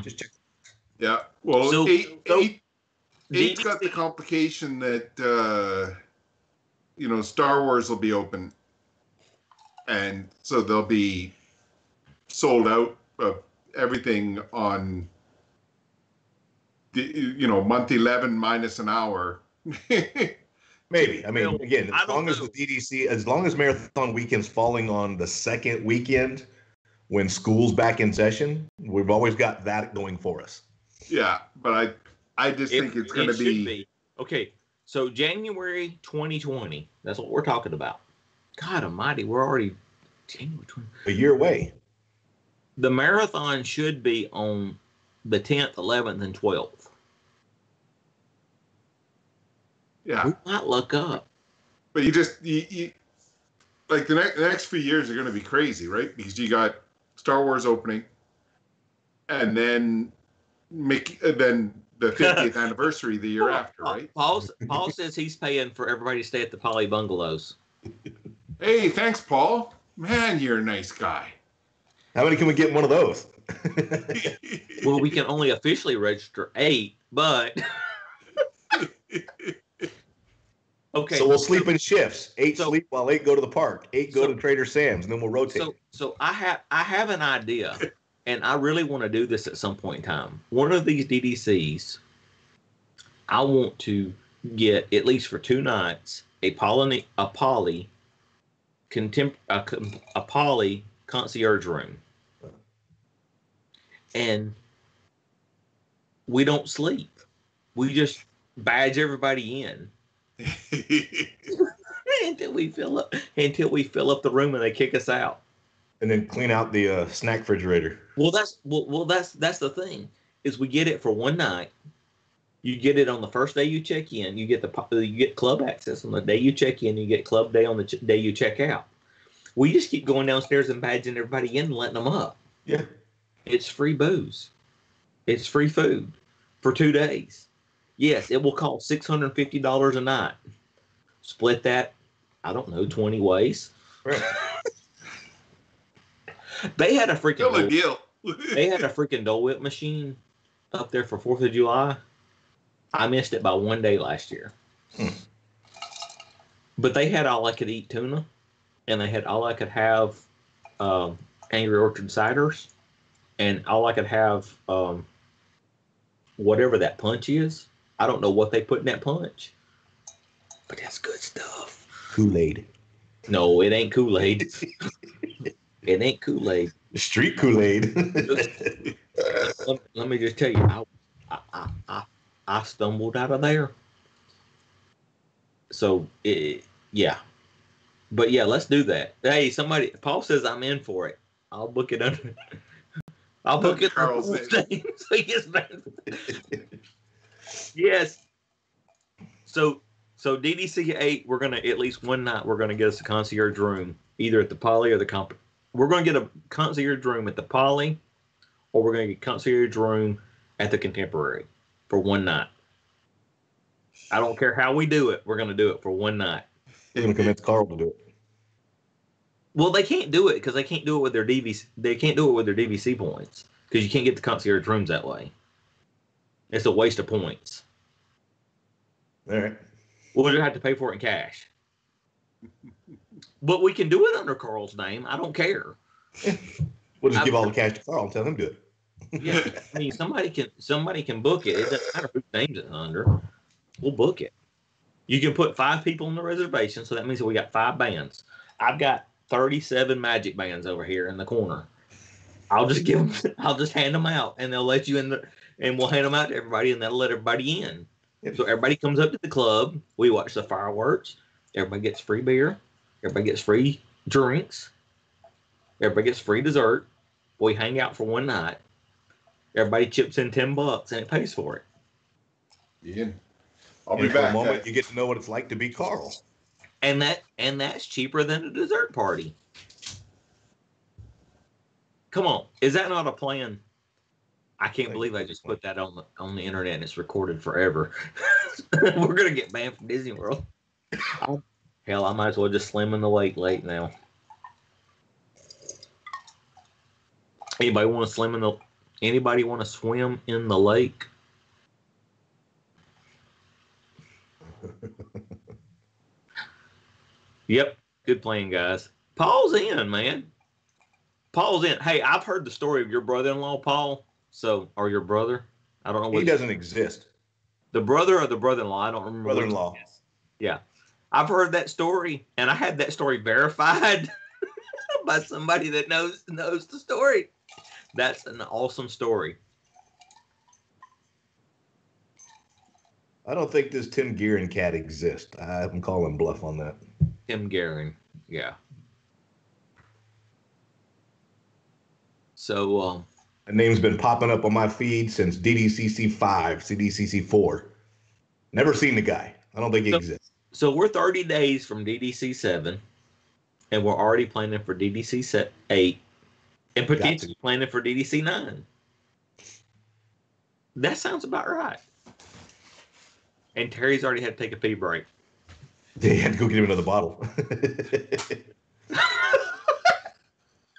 S7: Just check.
S6: Yeah. Well,
S5: So-
S6: eight's got the complication that Star Wars will be open, and so they'll be sold out of everything on month 11 minus an hour.
S7: Maybe. I mean,
S5: Well,
S7: again,
S5: I
S7: as
S5: don't
S7: long as
S5: know.
S7: the DDC, as long as Marathon Weekend's falling on the second weekend when school's back in session, we've always got that going for us.
S6: Yeah, but I just think it's going to
S5: should
S6: be
S5: okay. So January 2020. That's what we're talking about. God Almighty, we're already January 20.
S7: A year away.
S5: The marathon should be on the 10th, 11th, and 12th.
S6: yeah.
S5: We might look up.
S6: But you like the next few years are going to be crazy, right? Because you got Star Wars opening, and then then the 50th anniversary the year after, right?
S5: Paul says he's paying for everybody to stay at the Poly Bungalows.
S6: Hey, thanks, Paul. Man, you're a nice guy.
S7: How many can we get in one of those?
S5: Well, we can only officially register 8, but okay.
S7: So we'll sleep in shifts. 8
S5: So-
S7: sleep while 8 go to the park. 8 go
S5: So-
S7: to Trader Sam's, and then we'll rotate.
S5: So I have an idea, and I really want to do this at some point in time. One of these DDCs, I want to get at least for 2 nights a poly concierge room, and we don't sleep. We just badge everybody in until we fill up the room and they kick us out.
S7: And then clean out the snack refrigerator.
S5: Well, that's the thing is we get it for one night. You get it on the first day you check in. You get club access on the day you check in. You get club day on the day you check out. We just keep going downstairs and badging everybody in and letting them up.
S7: Yeah.
S5: It's free booze. It's free food for 2 days. Yes, it will cost $650 a night. Split that, I don't know, 20 ways.
S7: Right.
S5: They had a freaking
S6: Still a deal.
S5: They had a freaking Dole Whip machine up there for 4th of July. I missed it by 1 day last year. But they had all I could eat tuna, and they had all I could have Angry Orchard ciders, and all I could have whatever that punch is. I don't know what they put in that punch, but that's good stuff.
S7: Kool-Aid.
S5: No, it ain't Kool-Aid. It ain't Kool-Aid.
S7: Street Kool-Aid.
S5: Let me just tell you, I stumbled out of there. So, yeah. But yeah, let's do that. Hey, Paul says I'm in for it. I'll book it under. I'll book it under
S6: Carl's
S5: Carl's name so he gets banned. Yes. So DDC 8, we're gonna at least one night we're gonna get us a concierge room either at the Poly or the comp. We're gonna get a concierge room at the Poly, or we're gonna get a concierge room at the Contemporary for one night. I don't care how we do it. We're gonna do it for one night.
S7: We're gonna convince Carl to do it.
S5: Well, they can't do it because they can't do it with their DVC. They can't do it with their DVC points because you can't get the concierge rooms that way. It's a waste of points.
S7: All right.
S5: We'll just have to pay for it in cash. But we can do it under Carl's name. I don't care.
S7: We'll just give all the cash to Carl and tell him to do it.
S5: Yeah, I mean somebody can book it. It doesn't matter whose name's it's under. We'll book it. You can put 5 people on the reservation, so that means that we got 5 bands. I've got 37 magic bands over here in the corner. I'll just hand them out, and they'll let you in and we'll hand them out to everybody, and that'll let everybody in. So everybody comes up to the club. We watch the fireworks. Everybody gets free beer. Everybody gets free drinks. Everybody gets free dessert. We hang out for one night. Everybody chips in $10 and it pays for it.
S6: Ian, I'll be
S7: And for
S6: back.
S7: a moment, you get to know what it's like to be Carl.
S5: And that's cheaper than a dessert party. Come on, is that not a plan? I can't believe I just put that on the internet and it's recorded forever. We're gonna get banned from Disney World. Hell, I might as well just swim in the lake late now. Anybody want to swim in the? Anybody want to swim in the lake? Yep, good plan, guys. Paul's in, man. Paul's in. Hey, I've heard the story of your brother-in-law, Paul. So, or your brother. I don't know what
S7: He doesn't exist.
S5: The brother or the brother-in-law. I don't remember.
S7: Brother-in-law.
S5: which it is. Yeah, I've heard that story, and I had that story verified by somebody that knows the story. That's an awesome story.
S7: I don't think this Tim Gearin cat exists. I'm calling bluff on that.
S5: Tim Guerin, yeah. So,
S7: The name's been popping up on my feed since DDCC 5, CDCC 4. Never seen the guy. I don't think he exists.
S5: So we're 30 days from DDC 7, and we're already planning for DDC 8, and potentially planning for DDC 9. That sounds about right. And Terry's already had to take a pee break.
S7: They had to go get him another bottle.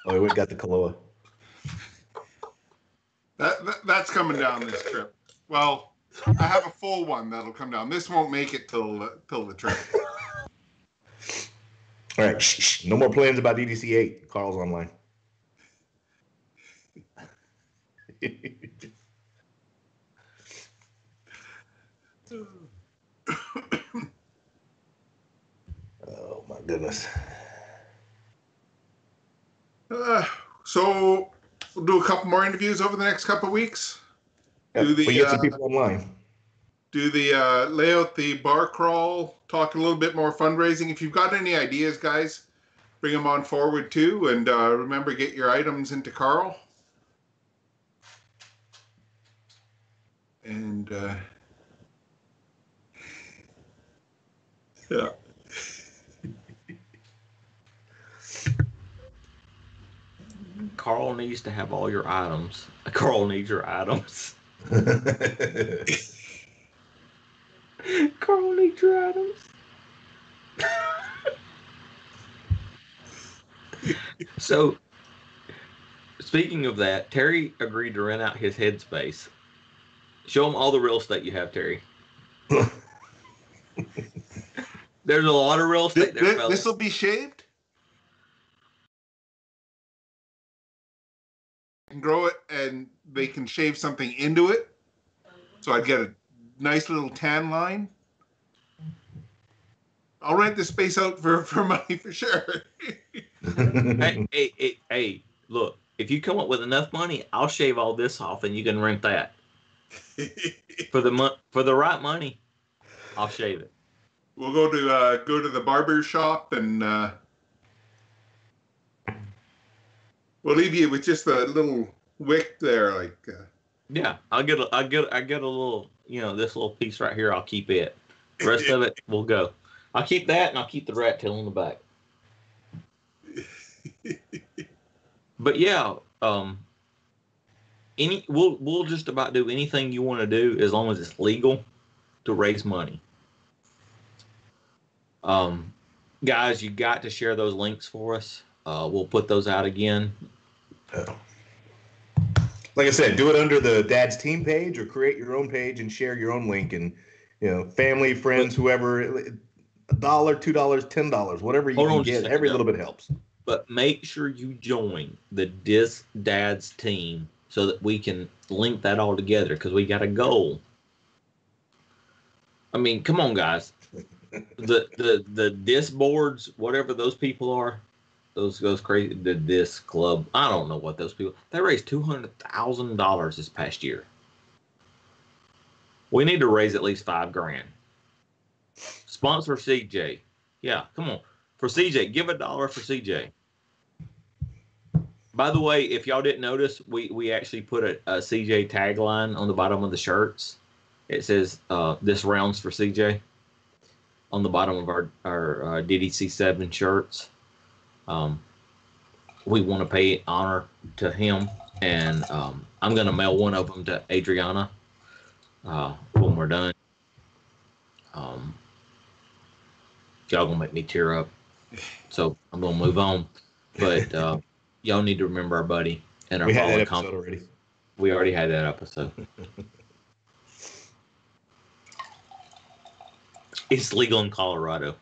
S7: Oh, he went and got the Kahlua.
S6: That's coming down this trip. Well, I have a full one that'll come down. This won't make it till the trip.
S7: All right, shh. No more plans about DDC 8. Carl's online. Oh my goodness.
S6: So we'll do a couple more interviews over the next couple of weeks.
S7: Yep,
S6: Do the
S7: we get some people online.
S6: lay out the bar crawl, talk a little bit more fundraising. If you've got any ideas, guys, bring them on forward too. And remember, get your items into Carl. And yeah.
S5: Carl needs to have all your items. Carl needs your items. Carl needs your items. So, speaking of that, Terry agreed to rent out his headspace. Show him all the real estate you have, Terry. There's a lot of real estate there, fellas.
S6: This will be shaved. Can grow it, and they can shave something into it. So I'd get a nice little tan line. I'll rent this space out for money for sure.
S5: Hey, look, if you come up with enough money, I'll shave all this off and you can rent that. For the right money, I'll shave it.
S6: We'll go to the barber shop and we'll leave you with just a little wick there, like.
S5: Yeah, I get a little, this little piece right here. I'll keep it. The rest of it will go. I'll keep that, and I'll keep the rat tail on the back. But yeah, we'll just about do anything you want to do as long as it's legal to raise money. Guys, you got to share those links for us. We'll put those out again.
S7: Like I said, do it under the Dad's Team page or create your own page and share your own link. And, family, friends, whoever, $1, $2, $10, whatever you can get, every little bit helps.
S5: But make sure you join the DisDads team so that we can link that all together, because we got a goal. I mean, come on, guys. The disc boards, whatever those people are, those crazy, the disc club, I don't know what those people, they raised $200,000 this past year. We need to raise at least $5,000. Sponsor CJ. Yeah, come on. For CJ, give $1 for CJ. By the way, if y'all didn't notice, we actually put a CJ tagline on the bottom of the shirts. It says, this round's for CJ on the bottom of our DDC7 shirts. We want to pay honor to him, and I'm going to mail one of them to Adriana when we're done. Y'all going to make me tear up, so I'm going to move on. But y'all need to remember our buddy and our
S7: had that episode already.
S5: We already had that episode. It's legal in Colorado.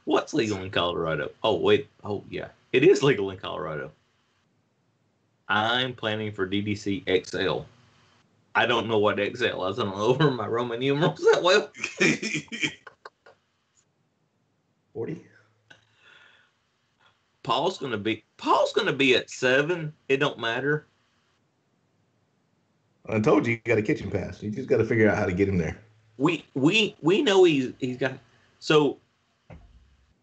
S5: What's legal in Colorado? Oh, wait. Oh, yeah. It is legal in Colorado. I'm planning for DDC XL. I don't know what XL is. I don't know over my Roman numerals that well.
S7: 40.
S5: Paul's gonna be at 7. It don't matter.
S7: I told you got a kitchen pass. You just got to figure out how to get him there.
S5: We know he's got. So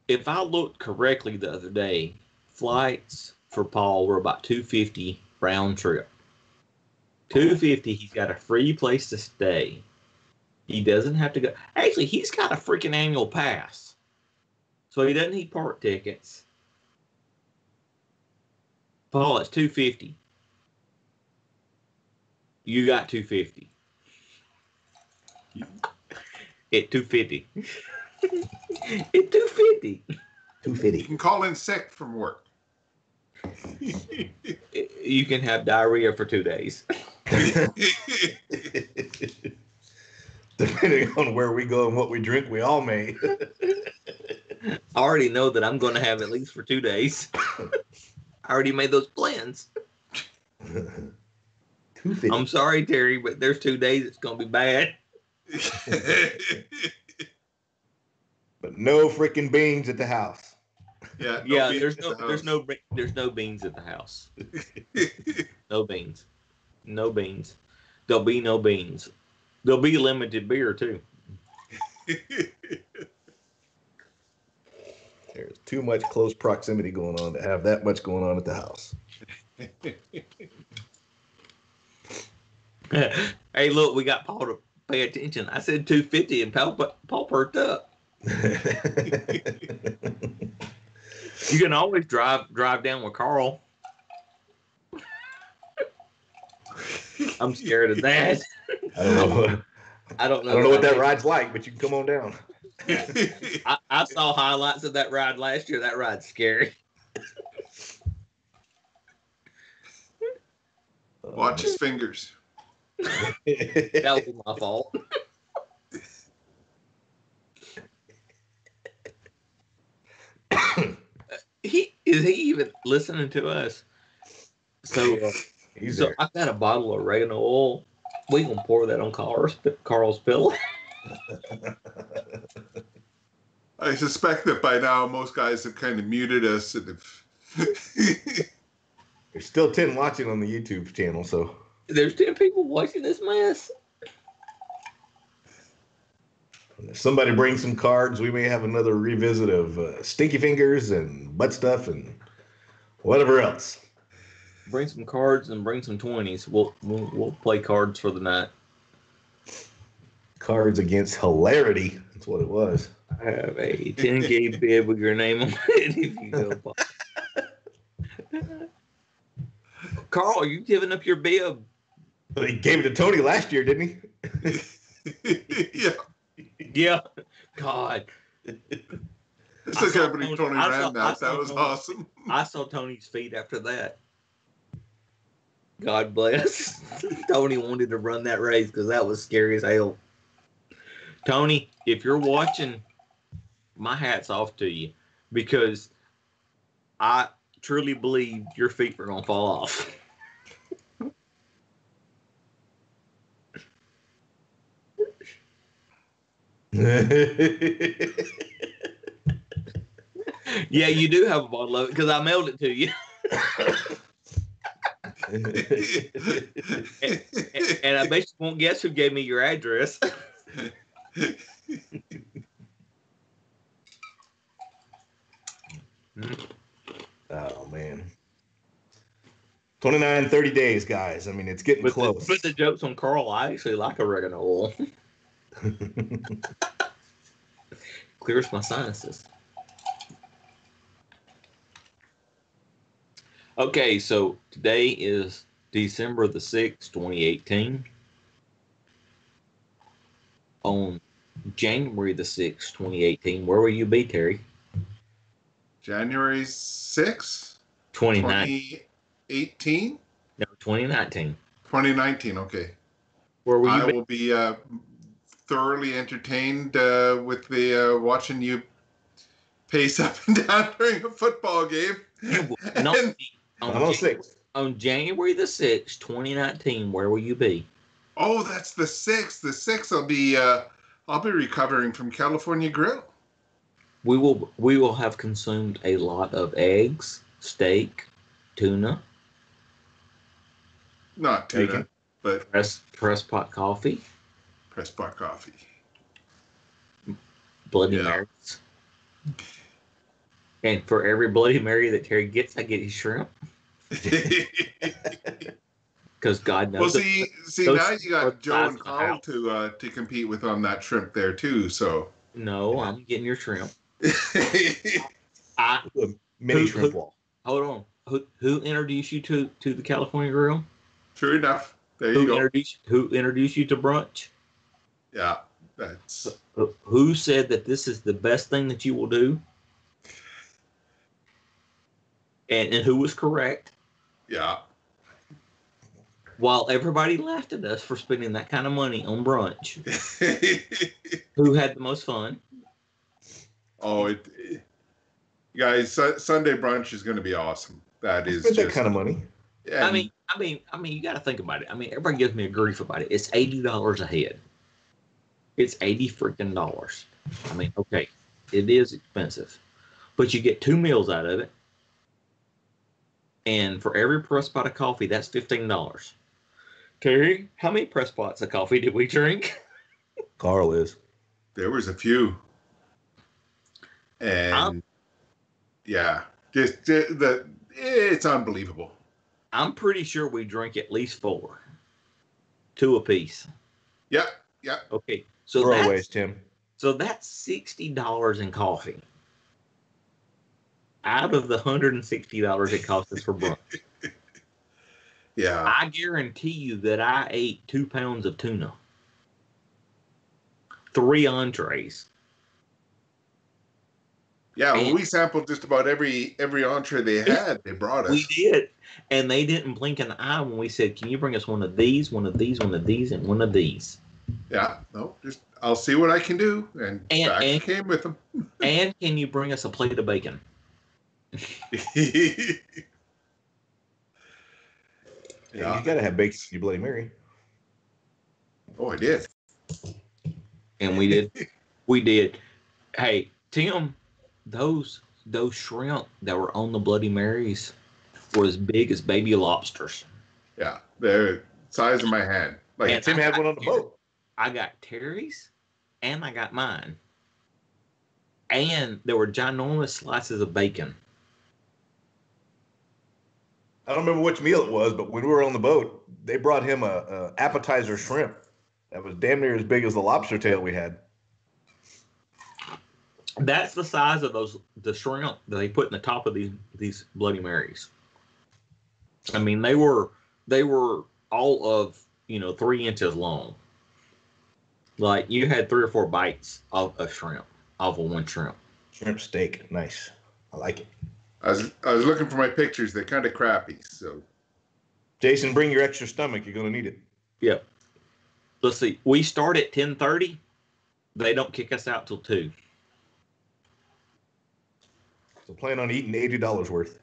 S5: if I looked correctly the other day, flights for Paul were about $250 round trip. $250. He's got a free place to stay. He doesn't have to go. Actually, he's got a freaking annual pass, so he doesn't need park tickets. Paul, it's $250. You got $250. At $250. At $250.
S6: You can call in sick from work.
S5: You can have diarrhea for 2 days.
S7: Depending on where we go and what we drink, we all may.
S5: I already know that I'm going to have at least for 2 days. I already made those plans. I'm sorry, Terry, but there's 2 days it's going to be bad.
S7: But no freaking beans at the house.
S6: Yeah,
S5: there's no beans at the house. No beans. No beans. There'll be no beans. There'll be limited beer too.
S7: There's too much close proximity going on to have that much going on at the house.
S5: Hey, look, we got Paul to pay attention. I said $250 and Paul perked up. You can always drive down with Carl. I'm scared of that.
S7: I don't know what that ride's like, but you can come on down.
S5: I saw highlights of that ride last year. That ride's scary.
S6: Watch his fingers.
S5: That was my fault. Is he even listening to us? So I got a bottle of oregano oil. We gonna pour that on Carl's pillow.
S6: I suspect that by now most guys have kind of muted us and have.
S7: There's still 10 watching on the YouTube channel, so
S5: there's 10 people watching this mess.
S7: If somebody brings some cards, we may have another revisit of Stinky Fingers and butt stuff and whatever else.
S5: Bring some cards and bring some 20s. We'll play cards for the night.
S7: Cards Against Hilarity. That's what it was.
S5: I have a 10K bid with your name on it if you go. Carl, are you giving up your bib?
S7: But he gave it to Tony last year, didn't he?
S6: Yeah.
S5: Yeah. God.
S6: It's the company Tony ran that. That was awesome.
S5: I saw Tony's feet after that. God bless. Tony wanted to run that race because that was scary as hell. Tony, if you're watching, my hat's off to you because I truly believe your feet are going to fall off. Yeah, you do have a bottle of it because I mailed it to you. and I bet you won't guess who gave me your address.
S7: Oh, man. 29, 30 days, guys. I mean, it's getting close.
S5: But the joke's on Carl. I actually like oregano oil. Clears my sinuses. Okay, so today is December the 6th, 2018. On January the 6th, 2018, where will you be, Terry?
S6: January 6th,
S5: 2018?
S6: 2018?
S5: No, 2019.
S6: 2019, okay.
S5: Where will you
S6: I
S5: be?
S6: will be thoroughly entertained with the watching you pace up and down during a football game.
S5: On January the 6th, 2019, where will you be?
S6: Oh, that's the 6th. The 6th I'll be recovering from California Grill.
S5: We will have consumed a lot of eggs, steak, tuna.
S6: Not tuna,
S5: bacon,
S6: but
S5: press pot coffee.
S6: Press pot coffee.
S5: Bloody Marys. And for every Bloody Mary that Terry gets, I get his shrimp. Because God knows.
S6: Well, see, now you got Joe and Carl to compete with on that shrimp there too. So
S5: no, I'm getting your shrimp.
S7: Mini shrimp wall.
S5: Hold on. Who introduced you to the California Grill?
S6: True enough. There you go.
S5: Who introduced you to brunch?
S6: Yeah, that's.
S5: Who said that this is the best thing that you will do? And who was correct?
S6: Yeah.
S5: While everybody laughed at us for spending that kind of money on brunch, who had the most fun?
S6: Oh, guys, Sunday brunch is going to be awesome. That is
S7: that kind of money.
S5: Yeah, I mean, you got to think about it. I mean, everybody gives me a grief about it. It's $80 a head. It's $80 freaking dollars. I mean, okay, it is expensive, but you get 2 meals out of it, and for every press pot of coffee, that's $15. Terry, how many press pots of coffee did we drink?
S7: Carl is.
S6: There was a few. And yeah, it's unbelievable.
S5: I'm pretty sure we drank at least 4. 2 apiece.
S6: Yeah.
S5: Okay. So
S7: throwaways, Tim.
S5: So that's $60 in coffee. Out of the $160 it cost us for brunch.
S6: Yeah.
S5: I guarantee you that I ate 2 pounds of tuna. 3 entrees.
S6: Yeah, well, we sampled just about every entree they had. They brought us.
S5: We did, and they didn't blink an eye when we said, "Can you bring us one of these, one of these, one of these, and one of these?"
S6: Yeah, no, just I'll see what I can do, and back came with them.
S5: And can you bring us a plate of bacon?
S7: Yeah, you gotta have bacon in your Bloody Mary.
S6: Oh, I did.
S5: And we did. We did. Hey, Tim. Those shrimp that were on the Bloody Marys were as big as baby lobsters.
S6: Yeah, they're size of my hand. Like
S7: and Tim had one on the boat.
S5: I got Terry's, and I got mine. And there were ginormous slices of bacon.
S7: I don't remember which meal it was, but when we were on the boat, they brought him a appetizer shrimp that was damn near as big as the lobster tail we had.
S5: That's the size of the shrimp that they put in the top of these Bloody Marys. I mean, they were all of 3 inches long. Like you had 3 or 4 bites of a shrimp, off of one shrimp.
S7: Shrimp steak, nice. I like it.
S6: I was looking for my pictures. They're kind of crappy. So,
S7: Jason, bring your extra stomach. You're gonna need it.
S5: Yep. Let's see. We start at 10:30. They don't kick us out till 2.
S7: So plan on eating $80 worth.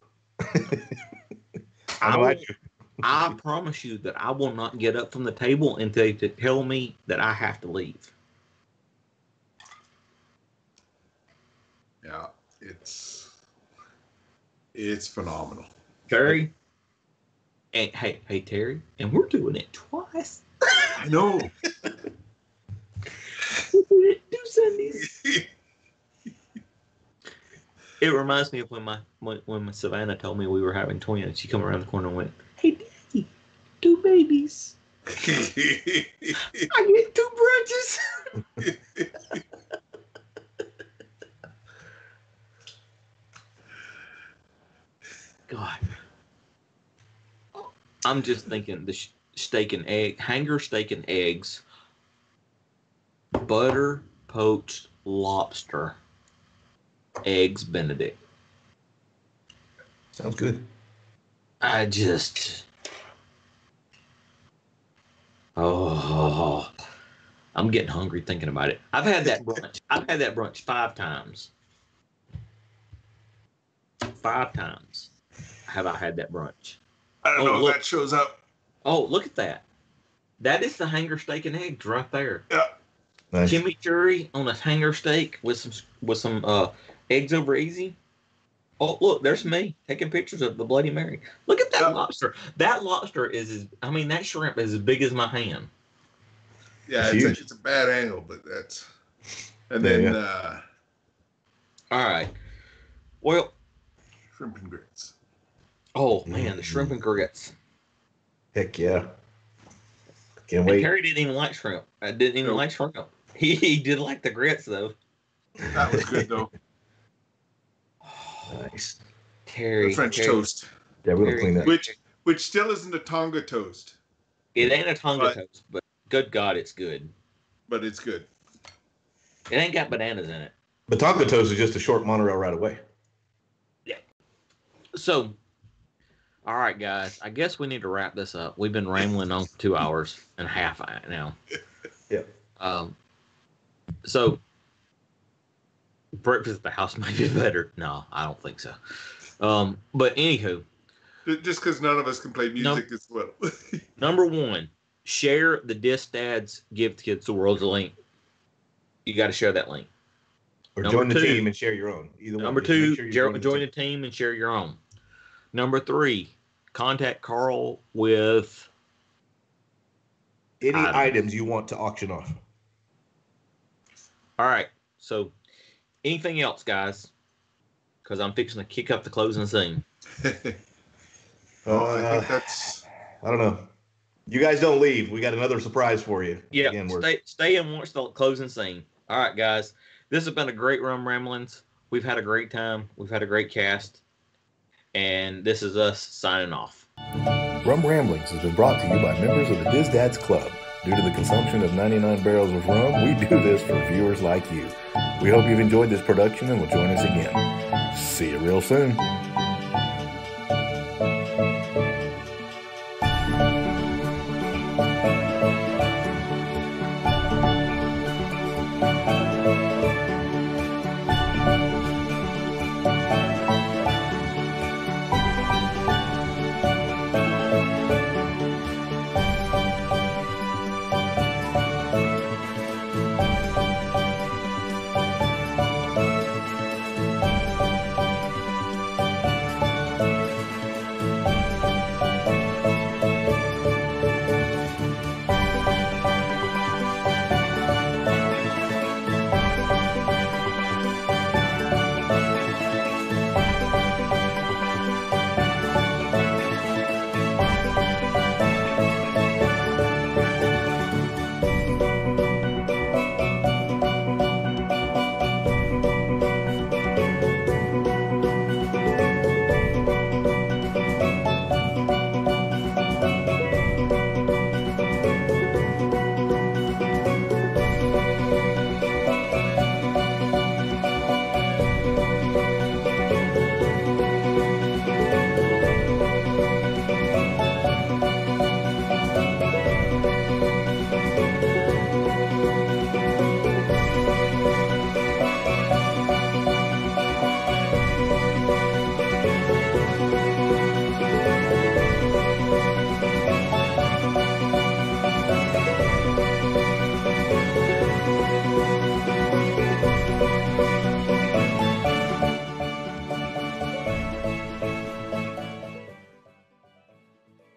S7: I
S5: promise you that I will not get up from the table until they tell me that I have to leave.
S6: Yeah, it's phenomenal.
S5: Terry, and hey Terry, and we're doing it twice.
S6: I know.
S5: We did it 2 Sundays. It reminds me of when my Savannah told me we were having twins. She come around the corner and went, "Hey, Daddy, 2 babies. I get 2 brunches." God, I'm just thinking the steak and egg, hanger steak and eggs, butter poached lobster, eggs Benedict.
S7: Sounds good.
S5: I'm getting hungry thinking about it. I've had that brunch 5 times. 5 times have I had that brunch.
S6: I don't know if that shows up.
S5: Oh, look at that. That is the hanger steak and eggs right there.
S6: Yeah.
S7: Nice.
S5: Chimichurri on a hanger steak with some eggs over easy. Oh, look, there's me taking pictures of the Bloody Mary. Look at that lobster. That lobster that shrimp is as big as my hand.
S6: Yeah, it's a bad angle, but that's. And then. All
S5: right. Well.
S6: Shrimp and grits.
S5: Oh, man, the shrimp and grits.
S7: Heck yeah. Can't wait.
S5: Terry didn't even like shrimp. I didn't even like shrimp. He did like the grits, though.
S6: That was good, though.
S7: Nice.
S5: Terry.
S6: The French toast.
S7: Yeah, we'll clean that.
S6: Which still isn't a Tonga toast.
S5: It ain't a Tonga toast, but good God, it's good.
S6: But it's good.
S5: It ain't got bananas in it.
S7: But Tonga toast is just a short monorail right away.
S5: Yeah. So, all right, guys. I guess we need to wrap this up. We've been rambling on for 2 hours and a half now.
S7: Yeah.
S5: So, breakfast at the house might be better. No, I don't think so. But anywho.
S6: Just because none of us can play music as well.
S5: Number 1, share the DisDads Give Kids the World's link. You got to share that link.
S7: Or join the team and share your own. Either
S5: Number
S7: one.
S5: 2, join the team and share your own. Number 3, contact Carl with
S7: any items you want to auction off.
S5: All right. So, anything else, guys? Because I'm fixing to kick up the closing scene.
S6: I think that's.
S7: I don't know. You guys don't leave. We got another surprise for you.
S5: Yeah.
S7: Again,
S5: stay and watch the closing scene. All right, guys. This has been a great Rum Ramblings. We've had a great time. We've had a great cast. And this is us signing off.
S9: Rum Ramblings has been brought to you by members of the DisDads Club. Due to the consumption of 99 barrels of rum, we do this for viewers like you. We hope you've enjoyed this production and will join us again. See you real soon.